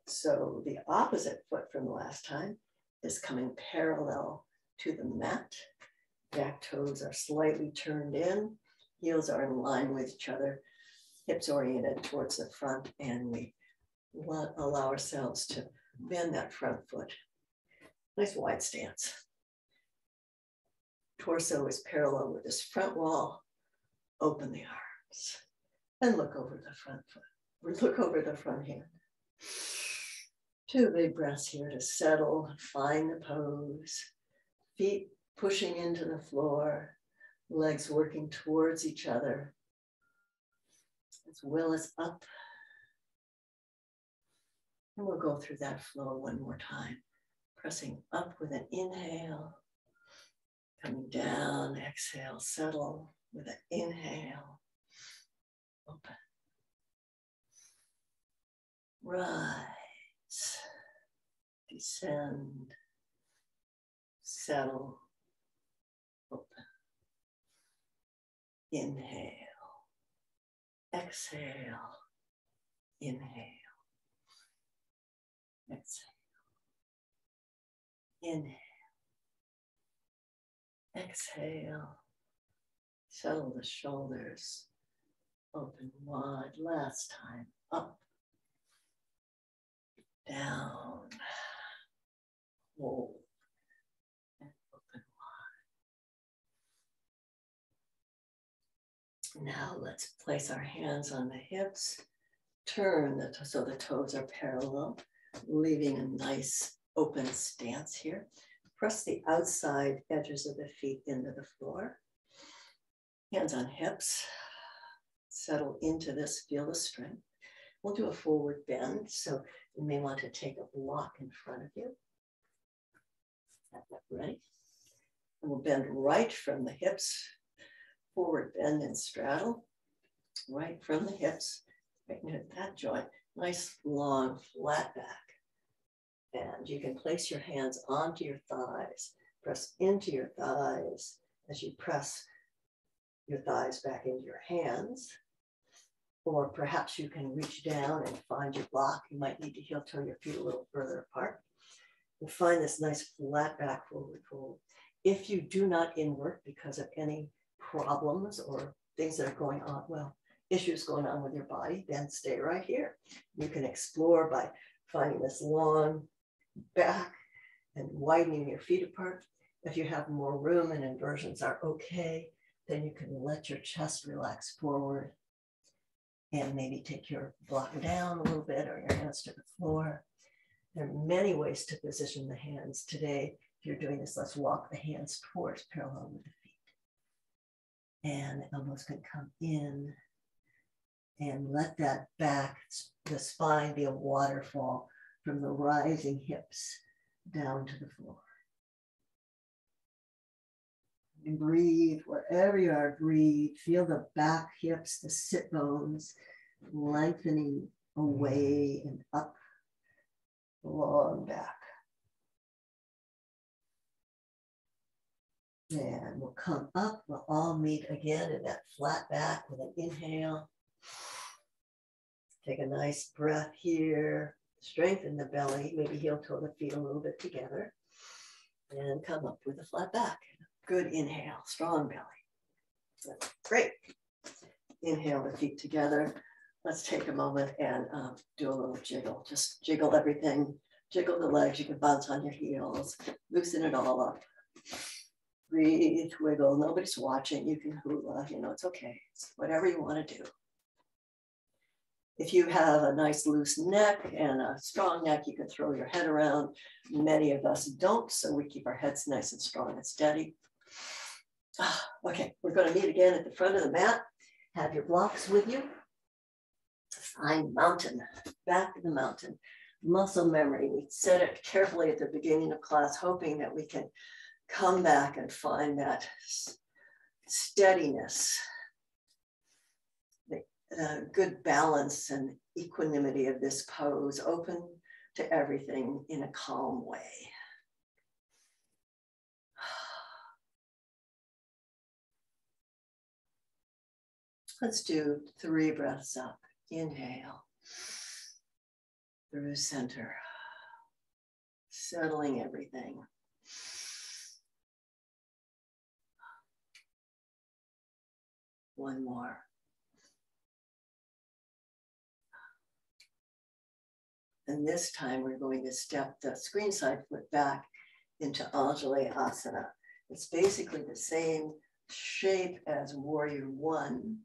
Speaker 1: So the opposite foot from the last time is coming parallel to the mat. Back toes are slightly turned in. Heels are in line with each other. Hips oriented towards the front, and we allow ourselves to bend that front foot. Nice wide stance. Torso is parallel with this front wall. Open the arms and look over the front foot. Look over the front hand. 2 big breaths here to settle, find the pose. Feet pushing into the floor, legs working towards each other. As well as up. And we'll go through that flow one more time. Pressing up with an inhale. Coming down, exhale, settle with an inhale. Open. Rise. Descend. Settle. Open. Inhale. Exhale. Inhale. Exhale. Inhale. Exhale. Settle the shoulders. Open wide. Last time. Up. Down. Hold. And open wide. Now let's place our hands on the hips. Turn so the toes are parallel, leaving a nice open stance here. Press the outside edges of the feet into the floor. Hands on hips. Settle into this, feel the strength. We'll do a forward bend, so you may want to take a block in front of you. Have that ready. And we'll bend right from the hips. Forward bend and straddle. Right from the hips. Right into that joint. Nice, long, flat back. And you can place your hands onto your thighs. Press into your thighs as you press your thighs back into your hands. Or perhaps you can reach down and find your block. You might need to heel toe your feet a little further apart. And find this nice flat back forward fold. If you do not invert because of any problems or things that are going on, well, issues going on with your body, then stay right here. You can explore by finding this long back and widening your feet apart. If you have more room and inversions are okay, then you can let your chest relax forward and maybe take your block down a little bit or your hands to the floor. There are many ways to position the hands. Today, if you're doing this, let's walk the hands towards parallel with the feet. And the elbows can come in and let that back, the spine be a waterfall from the rising hips down to the floor. And breathe wherever you are, breathe. Feel the back hips, the sit bones lengthening away and up, long back. And we'll come up, we'll all meet again in that flat back with an inhale. Take a nice breath here. Strengthen the belly, maybe heel toe the feet a little bit together, and come up with a flat back. Good inhale, strong belly. Great. Inhale the feet together. Let's take a moment and do a little jiggle. Just jiggle everything. Jiggle the legs. You can bounce on your heels. Loosen it all up. Breathe, wiggle. Nobody's watching. You can hula. You know, it's okay. It's whatever you want to do. If you have a nice loose neck and a strong neck, you can throw your head around. Many of us don't, so we keep our heads nice and strong and steady. Okay, we're going to meet again at the front of the mat. Have your blocks with you. Find mountain, back of the mountain. Muscle memory. We said it carefully at the beginning of class, hoping that we can come back and find that steadiness, the good balance and equanimity of this pose, open to everything in a calm way. Let's do 3 breaths up. Inhale through center, settling everything. One more. And this time we're going to step the screen side foot back into Anjali Asana. It's basically the same shape as Warrior One.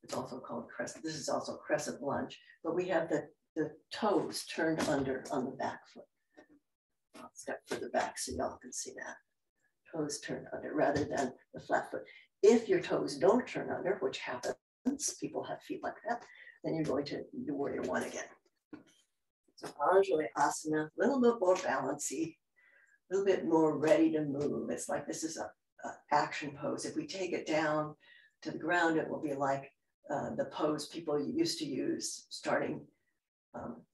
Speaker 1: It's also called crescent. This is also crescent lunge, but we have the toes turned under on the back foot. I'll step further back so y'all can see that. Toes turned under rather than the flat foot. If your toes don't turn under, which happens, people have feet like that, then you're going to do Warrior One again. So Anjali Asana, a little bit more balancy, a little bit more ready to move. It's like this is a action pose. If we take it down to the ground, it will be like the pose people used to use starting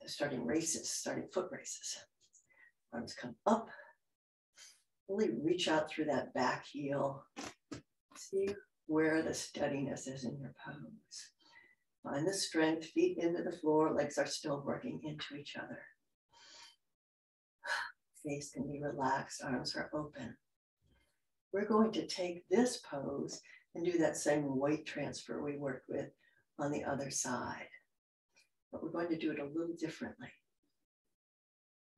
Speaker 1: foot races. Arms come up, really reach out through that back heel. See where the steadiness is in your pose. Find the strength, feet into the floor, legs are still working into each other. Face can be relaxed, arms are open. We're going to take this pose and do that same weight transfer we worked with on the other side. But we're going to do it a little differently.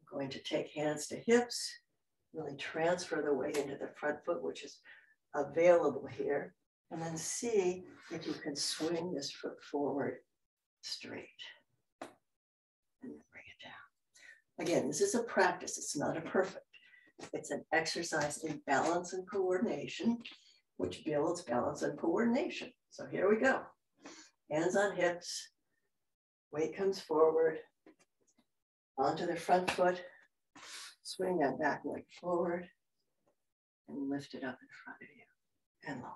Speaker 1: We're going to take hands to hips, really transfer the weight into the front foot, which is available here, and then see if you can swing this foot forward straight. And then bring it down. Again, this is a practice. It's not a perfect. It's an exercise in balance and coordination, which builds balance and coordination. So here we go. Hands on hips. Weight comes forward. Onto the front foot. Swing that back leg forward. And lift it up in front of you. And lower.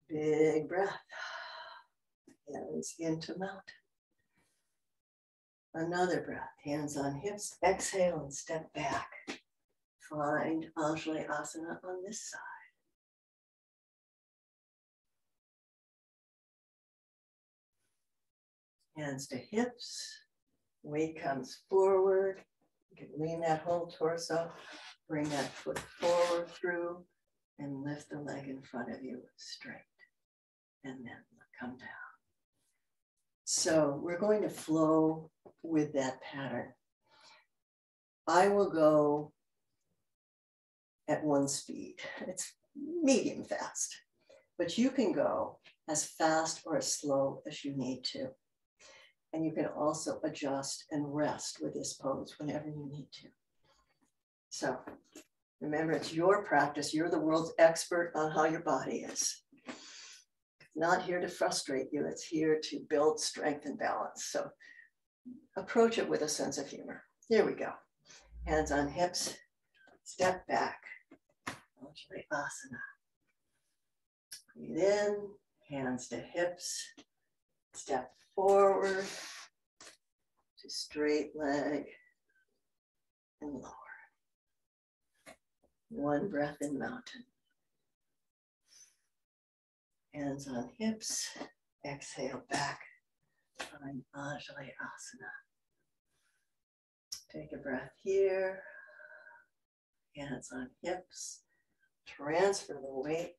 Speaker 1: Big breath. Hands into mountain. Another breath. Hands on hips. Exhale and step back. Find Anjali Asana on this side. Hands to hips. Weight comes forward. You can lean that whole torso. Bring that foot forward through and lift the leg in front of you straight. And then come down. So we're going to flow with that pattern. I will go at one speed. It's medium fast, but you can go as fast or as slow as you need to. And you can also adjust and rest with this pose whenever you need to. So remember, it's your practice. You're the world's expert on how your body is. It's not here to frustrate you. It's here to build strength and balance. So approach it with a sense of humor. Here we go. Hands on hips. Step back. Asana. Breathe in. Hands to hips. Step forward to straight leg and lower. One breath in mountain. Hands on hips. Exhale back Find Anjali Asana. Take a breath here. Hands on hips. Transfer the weight.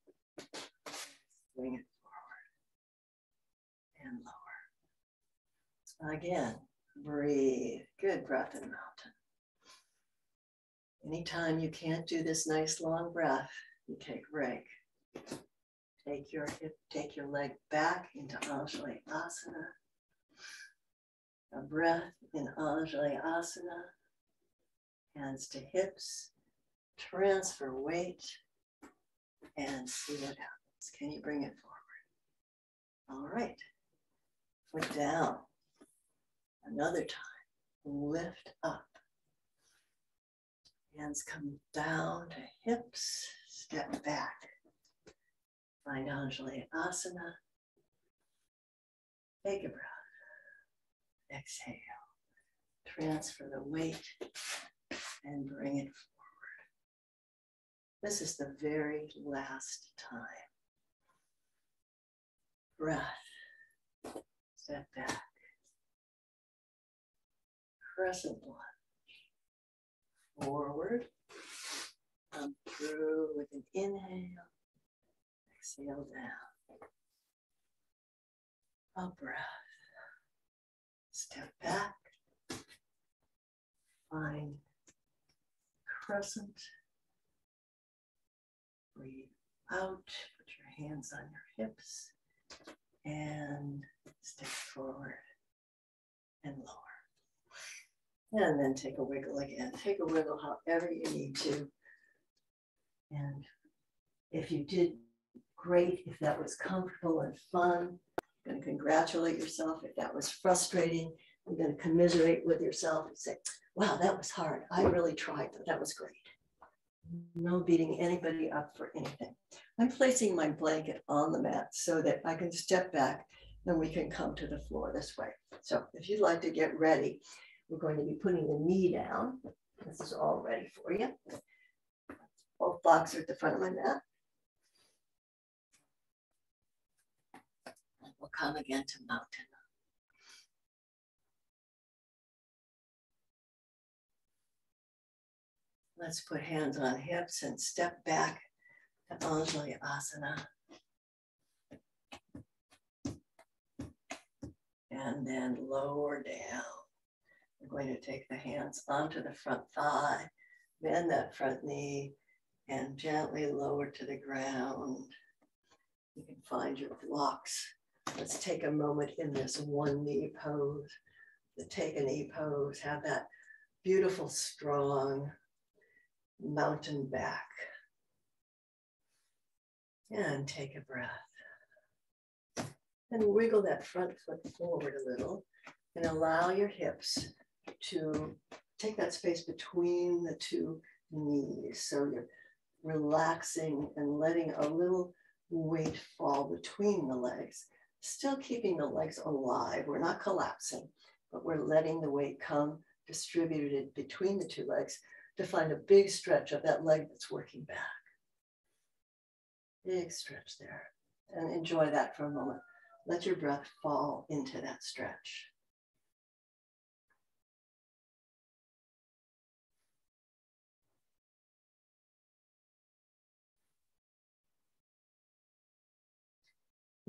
Speaker 1: Bring it forward and lower. Again, breathe. Good breath in mountain. Anytime you can't do this nice long breath, you take a break. Take your leg back into Anjali Asana. A breath in Anjali Asana. Hands to hips. Transfer weight and see what happens. Can you bring it forward? All right. Foot down. Another time. Lift up. Hands come down to hips. Step back. Find Anjali Asana. Take a breath. Exhale. Transfer the weight and bring it forward. This is the very last time. Breath. Step back. Crescent lunge. Forward. Come through with an inhale. Exhale down. A breath. Step back. Find crescent. Breathe out. Put your hands on your hips. And step forward and lower. And then take a wiggle again. Take a wiggle however you need to. And if you did great, if that was comfortable and fun, you're going to congratulate yourself. If that was frustrating, you're going to commiserate with yourself and say, wow, that was hard. I really tried, but that was great. No beating anybody up for anything. I'm placing my blanket on the mat so that I can step back and we can come to the floor this way. So if you'd like to get ready, we're going to be putting the knee down. This is all ready for you. Both blocks are at the front of my mat. And we'll come again to mountain. Let's put hands on hips and step back to Anjali Asana. And then lower down. We're going to take the hands onto the front thigh, bend that front knee, and gently lower to the ground. You can find your blocks. Let's take a moment in this one knee pose. The take a knee pose, have that beautiful, strong mountain back. And take a breath. And wiggle that front foot forward a little and allow your hips to take that space between the two knees. So you're relaxing and letting a little weight fall between the legs, still keeping the legs alive. We're not collapsing, but we're letting the weight come distributed between the two legs to find a big stretch of that leg that's working back. Big stretch there. And enjoy that for a moment. Let your breath fall into that stretch.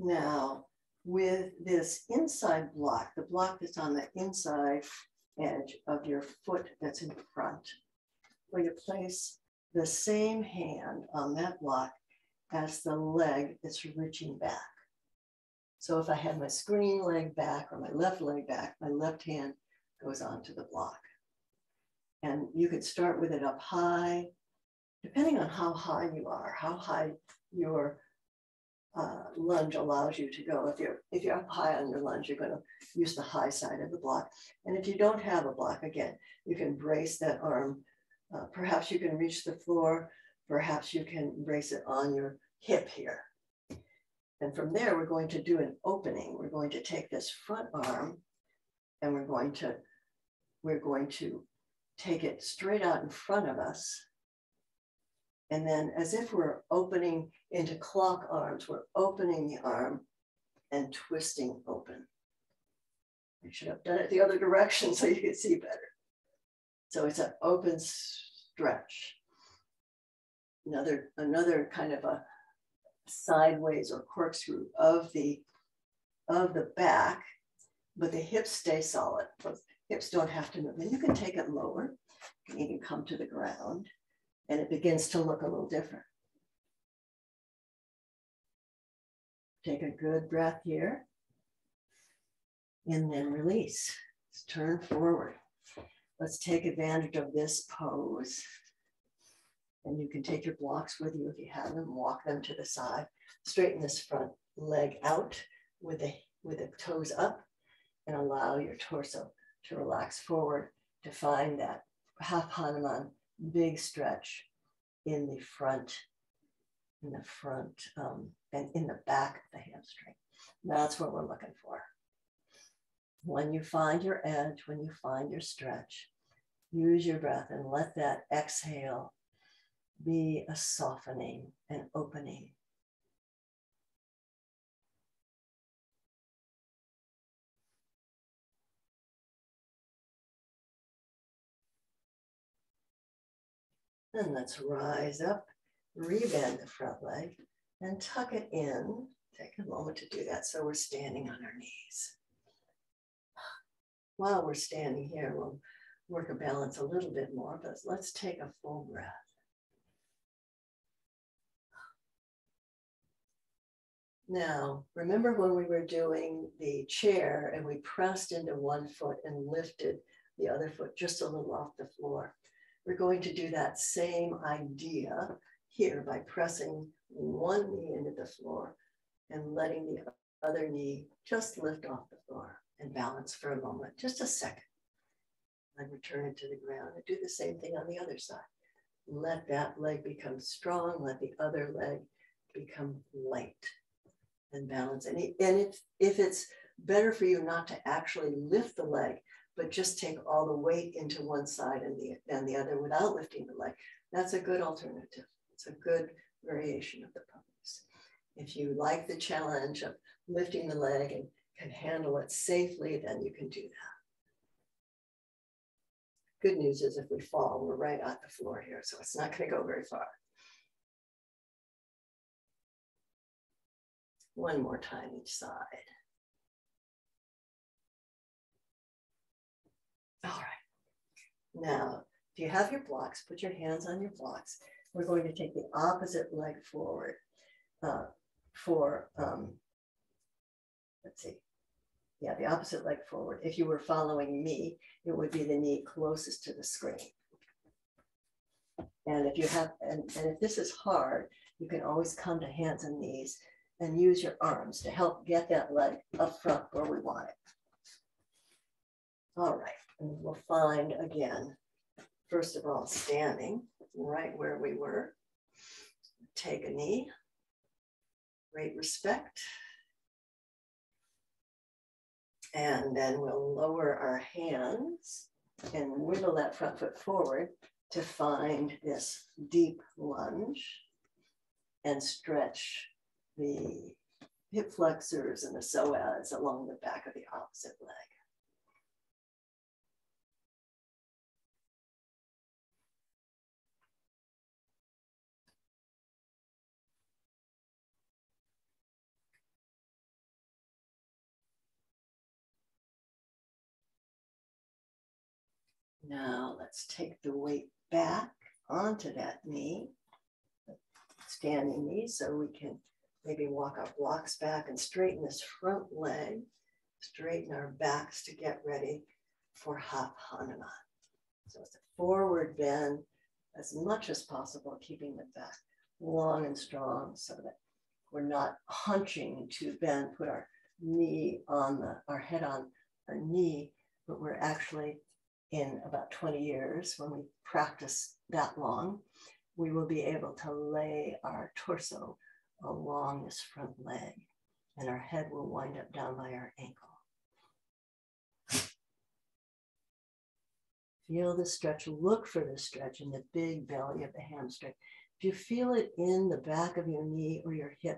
Speaker 1: Now, with this inside block, the block that's on the inside edge of your foot that's in front, we're going to place the same hand on that block as the leg that's reaching back. So if I have my screen leg back or my left leg back, my left hand goes onto the block. And you could start with it up high, depending on how high you are, how high your lunge allows you to go. If you're up high on your lunge, you're going to use the high side of the block. And if you don't have a block, again, you can brace that arm. Perhaps you can reach the floor. Perhaps you can brace it on your hip here. And from there, we're going to do an opening. We're going to take this front arm and we're going to take it straight out in front of us. And then as if we're opening into clock arms, we're opening the arm and twisting open. I should have done it the other direction so you could see better. So it's an open stretch. Another kind of a sideways or corkscrew of the back, but the hips stay solid. The hips don't have to move. And you can take it lower. You can even come to the ground, and it begins to look a little different. Take a good breath here, and then release. Let's turn forward. Let's take advantage of this pose. And you can take your blocks with you if you have them, walk them to the side. Straighten this front leg out with the toes up, and allow your torso to relax forward to find that half Hanuman, big stretch in the front, and in the back of the hamstring. That's what we're looking for. When you find your edge, when you find your stretch, use your breath and let that exhale be a softening and opening. And let's rise up, rebend the front leg, and tuck it in. Take a moment to do that so we're standing on our knees. While we're standing here, we'll work a balance a little bit more, but let's take a full breath. Now, remember when we were doing the chair and we pressed into one foot and lifted the other foot just a little off the floor? We're going to do that same idea here by pressing one knee into the floor and letting the other knee just lift off the floor and balance for a moment, just a second. And return it to the ground and do the same thing on the other side. Let that leg become strong, let the other leg become light and balance. And if it's better for you not to actually lift the leg, but just take all the weight into one side and the other without lifting the leg, that's a good alternative. It's a good variation of the pose. If you like the challenge of lifting the leg and can handle it safely, then you can do that. Good news is if we fall, we're right on the floor here, so it's not going to go very far. One more time each side. All right. Now, if you have your blocks, put your hands on your blocks. We're going to take the opposite leg forward let's see. Yeah, the opposite leg forward. If you were following me, it would be the knee closest to the screen. And if you have, and if this is hard, you can always come to hands and knees and use your arms to help get that leg up front where we want it. All right, and we'll find again, first of all, standing right where we were. Take a knee, great respect. And then we'll lower our hands and wiggle that front foot forward to find this deep lunge and stretch the hip flexors and the psoas along the back of the opposite leg. Now let's take the weight back onto that knee, standing knee, so we can maybe walk our blocks back and straighten this front leg, straighten our backs to get ready for half Hanuman. So it's a forward bend as much as possible, keeping the back long and strong so that we're not hunching to bend, put our knee on our head on our knee, but we're actually in about 20 years, when we practice that long, we will be able to lay our torso along this front leg, and our head will wind up down by our ankle. Feel the stretch, look for the stretch in the big belly of the hamstring. If you feel it in the back of your knee or your hip,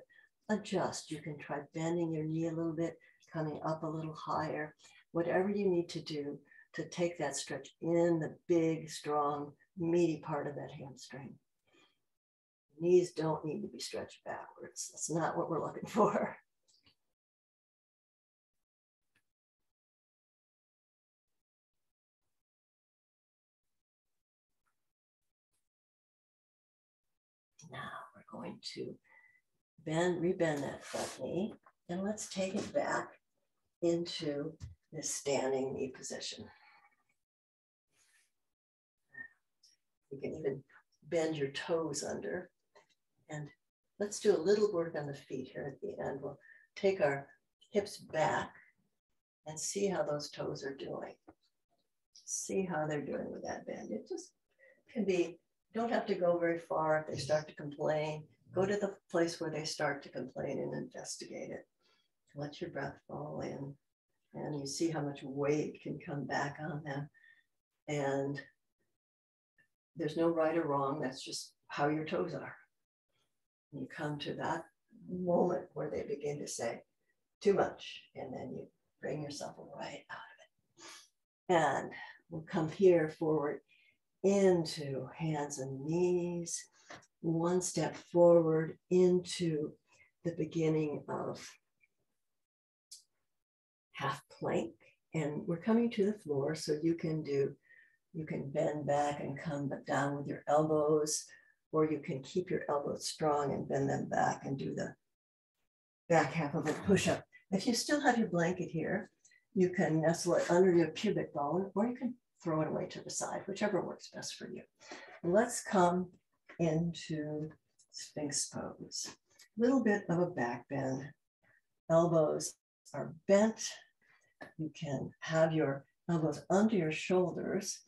Speaker 1: adjust. You can try bending your knee a little bit, coming up a little higher. whatever you need to do to take that stretch in the big, strong, meaty part of that hamstring. Knees don't need to be stretched backwards. That's not what we're looking for. Now we're going to rebend that front knee, and let's take it back into this standing knee position. You can even bend your toes under. And let's do a little work on the feet here at the end. We'll take our hips back and see how those toes are doing. See how they're doing with that bend. It just can be, don't have to go very far. If they start to complain, go to the place where they start to complain and investigate it. Let your breath fall in, and you see how much weight can come back on them. And there's no right or wrong. That's just how your toes are. You come to that moment where they begin to say too much, and then you bring yourself right out of it. And we'll come here forward into hands and knees, one step forward into the beginning of half plank. And we're coming to the floor, so you can bend back and come down with your elbows, or you can keep your elbows strong and bend them back and do the back half of a push-up. If you still have your blanket here, you can nestle it under your pubic bone, or you can throw it away to the side, whichever works best for you. Let's come into Sphinx pose. A little bit of a back bend. Elbows are bent. You can have your elbows under your shoulders.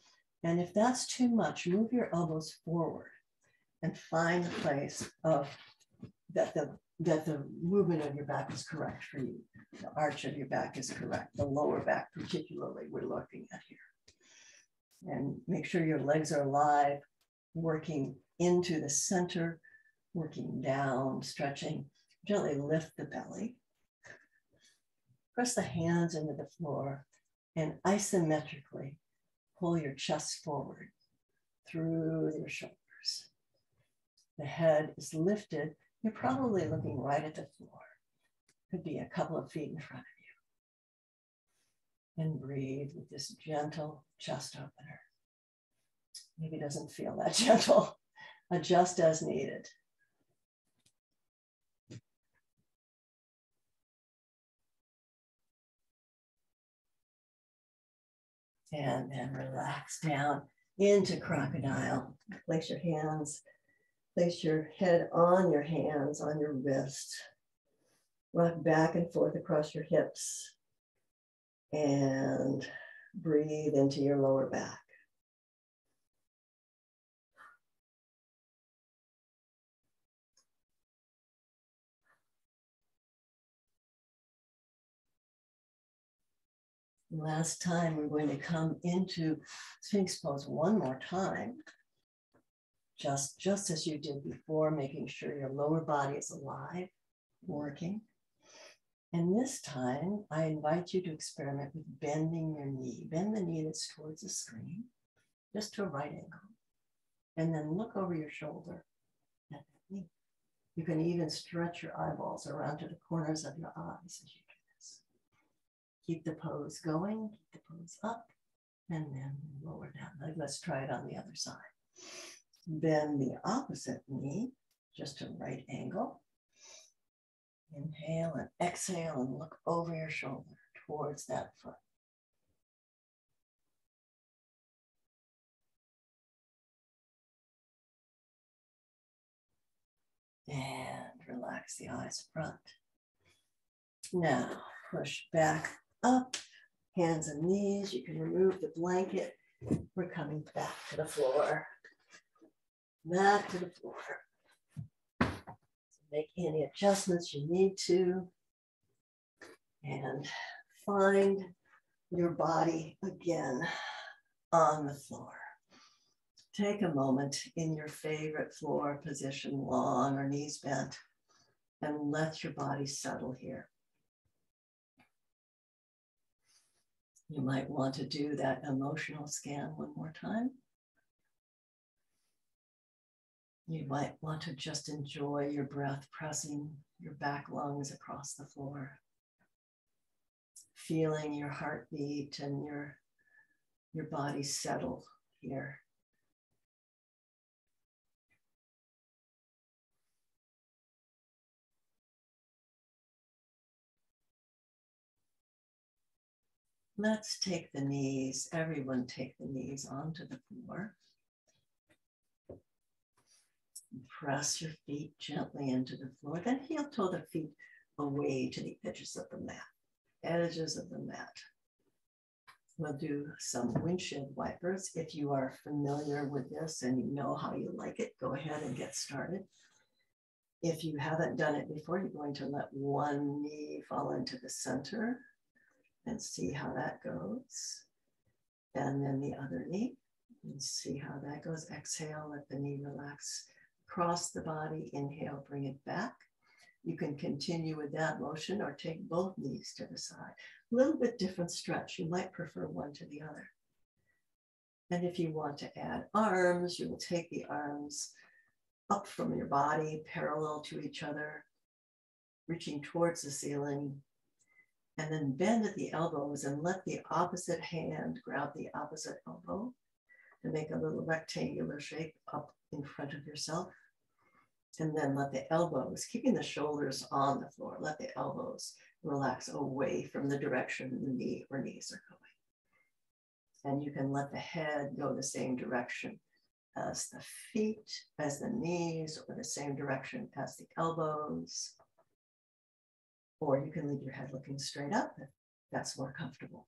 Speaker 1: And if that's too much, move your elbows forward and find a place of that the movement of your back is correct for you. The arch of your back is correct. The lower back particularly we're looking at here. And make sure your legs are alive, working into the center, working down, stretching. Gently lift the belly. Press the hands into the floor and isometrically pull your chest forward through your shoulders. The head is lifted. You're probably looking right at the floor. Could be a couple of feet in front of you. And breathe with this gentle chest opener. Maybe it doesn't feel that gentle. Adjust as needed. And then relax down into crocodile. Place your hands, place your head on your hands, on your wrist. Rock back and forth across your hips. And breathe into your lower back. Last time, we're going to come into Sphinx pose one more time, just as you did before, making sure your lower body is alive, working. And this time, I invite you to experiment with bending your knee. Bend the knee that's towards the screen, just to a right angle. And then look over your shoulder at the knee. You can even stretch your eyeballs around to the corners of your eyes as you do this. Keep the pose going, keep the pose up, and then lower down. Let's try it on the other side. Bend the opposite knee, just to right angle. Inhale and exhale and look over your shoulder towards that foot. And relax the eyes front. Now push back up, hands and knees. You can remove the blanket. We're coming back to the floor. Back to the floor. Make any adjustments you need to. And find your body again on the floor. Take a moment in your favorite floor position, long or knees bent, and let your body settle here. You might want to do that emotional scan one more time. You might want to just enjoy your breath pressing your back lungs across the floor, feeling your heartbeat and your body settle here. Let's take the knees, everyone take the knees onto the floor. Press your feet gently into the floor, then heel toe the feet away to the edges of the mat. Edges of the mat. We'll do some windshield wipers. If you are familiar with this and you know how you like it, go ahead and get started. If you haven't done it before, you're going to let one knee fall into the center and see how that goes. And then the other knee, and see how that goes. Exhale, let the knee relax. Cross the body, inhale, bring it back. You can continue with that motion or take both knees to the side. A little bit different stretch. You might prefer one to the other. And if you want to add arms, you will take the arms up from your body, parallel to each other, reaching towards the ceiling. And then bend at the elbows and let the opposite hand grab the opposite elbow to make a little rectangular shape up in front of yourself. And then let the elbows, keeping the shoulders on the floor, let the elbows relax away from the direction the knee or knees are going. And you can let the head go the same direction as the feet, as the knees, or the same direction as the elbows. Or you can leave your head looking straight up if that's more comfortable.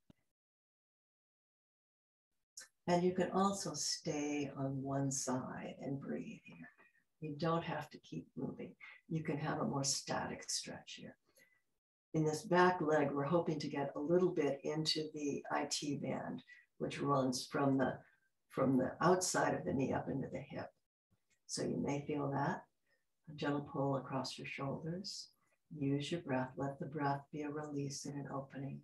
Speaker 1: And you can also stay on one side and breathe here. You don't have to keep moving. You can have a more static stretch here. In this back leg, we're hoping to get a little bit into the IT band, which runs from the outside of the knee up into the hip. So you may feel that. A gentle pull across your shoulders. Use your breath. Let the breath be a release and an opening.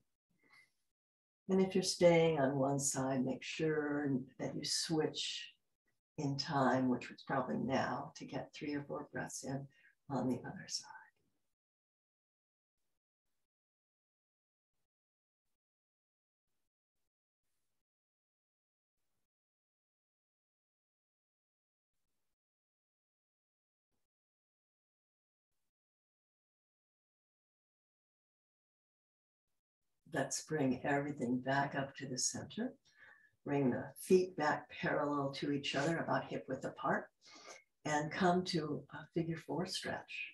Speaker 1: And if you're staying on one side, make sure that you switch in time, which was probably now, to get 3 or 4 breaths in on the other side. Let's bring everything back up to the center. Bring the feet back parallel to each other, about hip width apart, and come to a figure 4 stretch.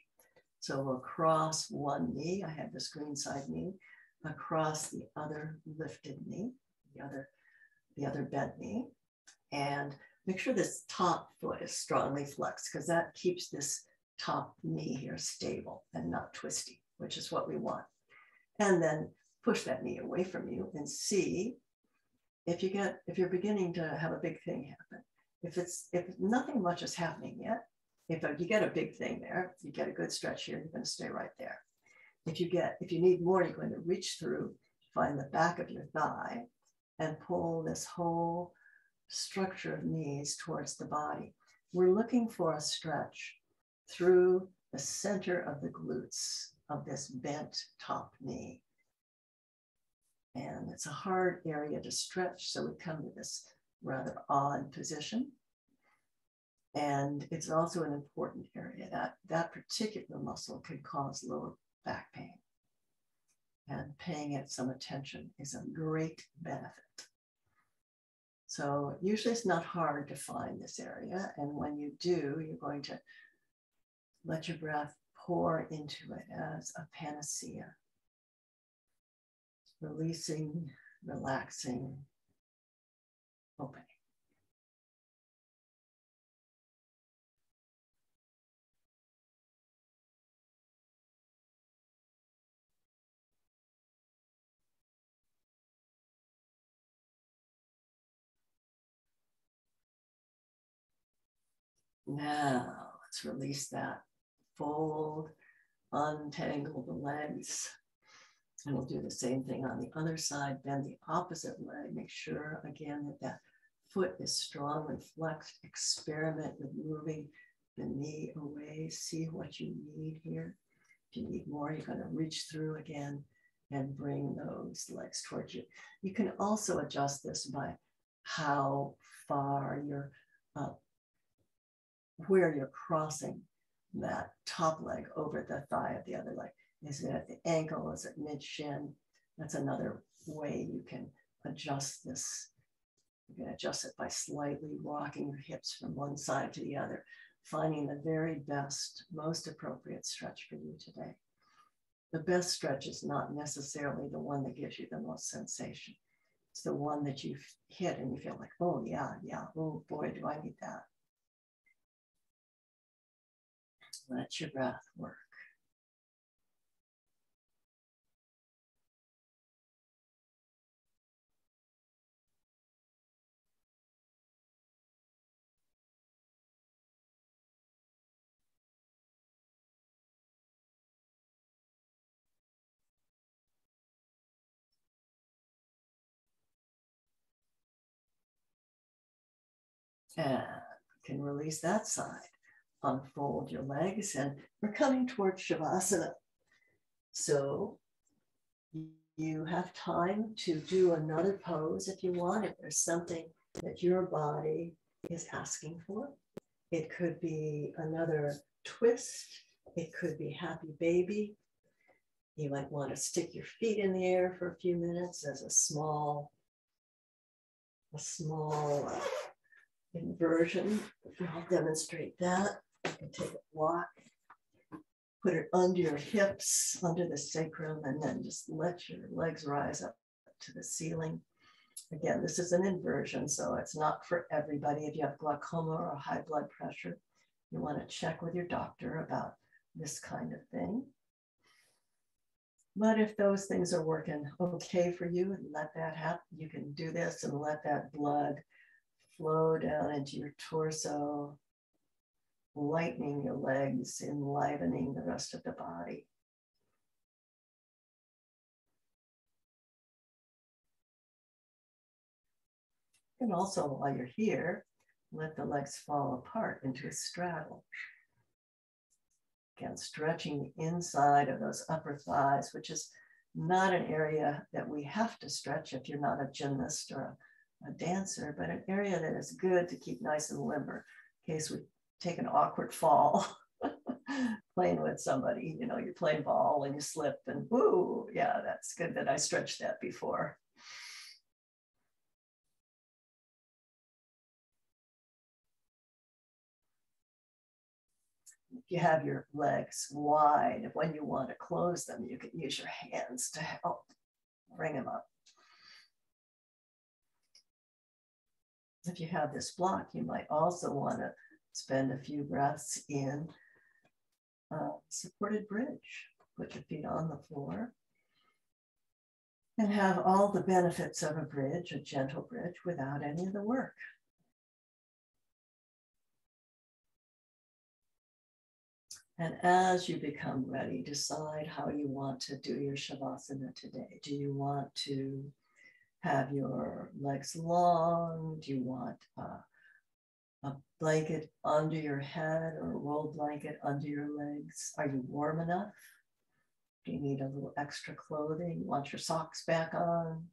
Speaker 1: So we'll cross one knee. I have this green side knee across the other lifted knee, the other bent knee, and make sure this top foot is strongly flexed because that keeps this top knee here stable and not twisty, which is what we want. And then push that knee away from you and see if you're beginning to have a big thing happen. If nothing much is happening yet, if you get a big thing there, if you get a good stretch here, you're going to stay right there. If you need more, you're going to reach through, find the back of your thigh, and pull this whole structure of knees towards the body. We're looking for a stretch through the center of the glutes of this bent top knee. And it's a hard area to stretch, so we come to this rather odd position. And it's also an important area. That particular muscle can cause lower back pain. And paying it some attention is a great benefit. So usually it's not hard to find this area. And when you do, you're going to let your breath pour into it as a panacea. Releasing, relaxing, opening. Now, let's release that. Fold, untangle the legs. And we'll do the same thing on the other side. Bend the opposite leg. Make sure, again, that that foot is strong and flexed. Experiment with moving the knee away. See what you need here. If you need more, you're going to reach through again and bring those legs towards you. You can also adjust this by how far you're, where you're crossing that top leg over the thigh of the other leg. Is it at the ankle? Is it mid-shin? That's another way you can adjust this. You can adjust it by slightly rocking your hips from one side to the other, finding the very best, most appropriate stretch for you today. The best stretch is not necessarily the one that gives you the most sensation. It's the one that you've hit and you feel like, oh yeah, oh boy, do I need that. Let your breath work. And you can release that side. Unfold your legs, and we're coming towards Shavasana. So you have time to do another pose if you want, if there's something that your body is asking for. It could be another twist. It could be happy baby. You might want to stick your feet in the air for a few minutes as a small inversion. I'll demonstrate that. You can take a block, put it under your hips, under the sacrum, and then just let your legs rise up to the ceiling. Again, this is an inversion, so it's not for everybody. If you have glaucoma or high blood pressure, you want to check with your doctor about this kind of thing. But if those things are working okay for you, and let that happen, you can do this and let that blood flow down into your torso, lightening your legs, enlivening the rest of the body. And also, while you're here, let the legs fall apart into a straddle. Again, stretching the inside of those upper thighs, which is not an area that we have to stretch if you're not a gymnast or a dancer, but an area that is good to keep nice and limber in case we take an awkward fall playing with somebody. You know, you're playing ball and you slip and woo, yeah, that's good that I stretched that before. If you have your legs wide, when you want to close them, you can use your hands to help bring them up. If you have this block, you might also want to spend a few breaths in supported bridge. Put your feet on the floor and have all the benefits of a bridge, a gentle bridge, without any of the work. And as you become ready, decide how you want to do your Shavasana today. Do you want to have your legs long? Do you want a blanket under your head or a roll blanket under your legs? Are you warm enough? Do you need a little extra clothing? You want your socks back on?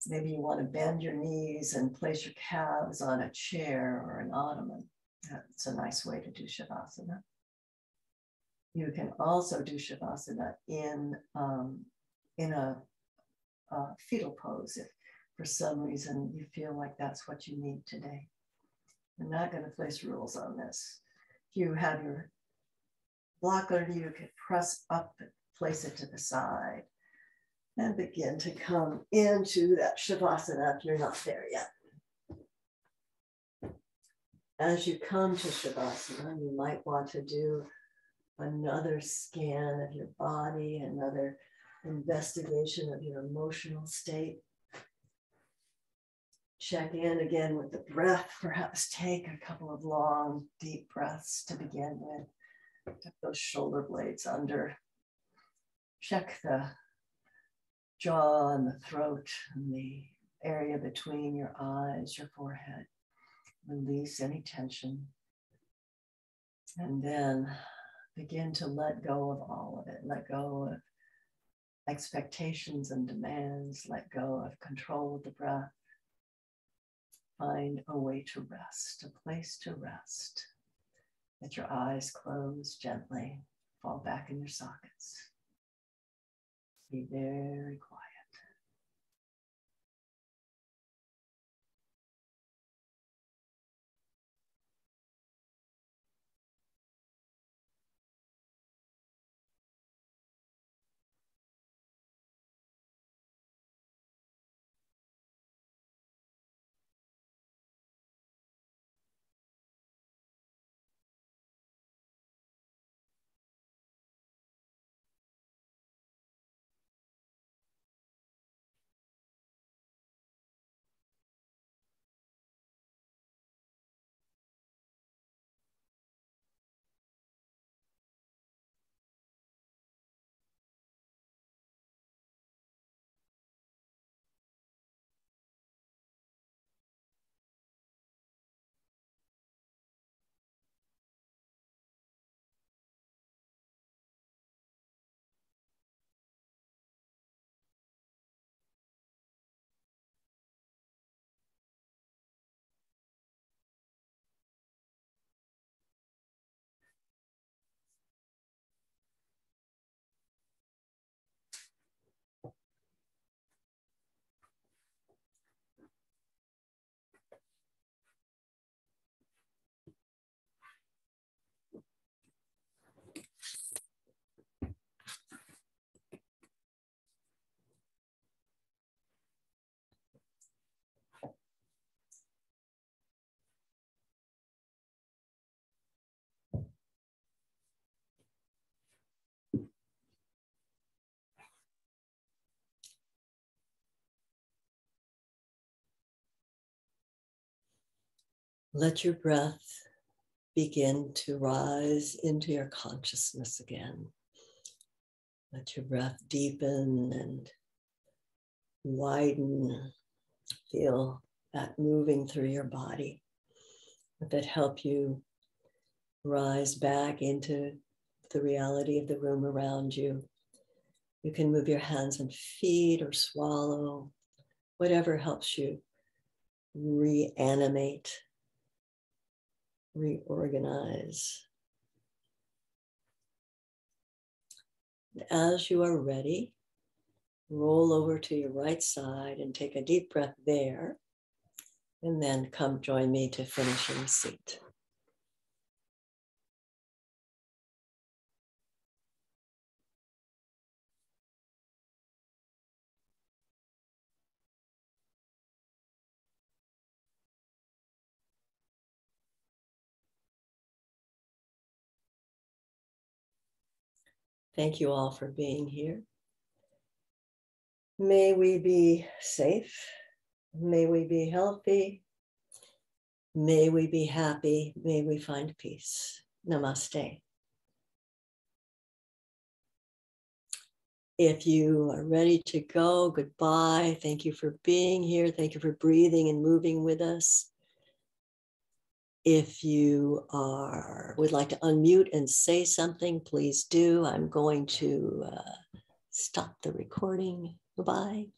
Speaker 1: Maybe you want to bend your knees and place your calves on a chair or an ottoman. That's a nice way to do Shavasana. You can also do Shavasana in a fetal pose if for some reason you feel like that's what you need today. I'm not going to place rules on this. If you have your block under you, can press up and place it to the side and begin to come into that Shavasana if you're not there yet. As you come to Shavasana, you might want to do another scan of your body, another investigation of your emotional state. Check in again with the breath. Perhaps take a couple of long, deep breaths to begin with. Tuck those shoulder blades under. check the jaw and the throat and the area between your eyes, your forehead. Release any tension. And then begin to let go of all of it. Let go of expectations and demands. Let go of control of the breath. Find a way to rest, a place to rest. Let your eyes close gently. Fall back in your sockets. Be very quiet. Let your breath begin to rise into your consciousness again. Let your breath deepen and widen. Feel that moving through your body. Let that help you rise back into the reality of the room around you. You can move your hands and feet or swallow, whatever helps you reanimate, reorganize. As you are ready, roll over to your right side and take a deep breath there, and then come join me to finish in the seat. Thank you all for being here. May we be safe. May we be healthy. May we be happy. May we find peace. Namaste. If you are ready to go, goodbye. Thank you for being here. Thank you for breathing and moving with us. If you would like to unmute and say something, please do. I'm going to stop the recording. Goodbye.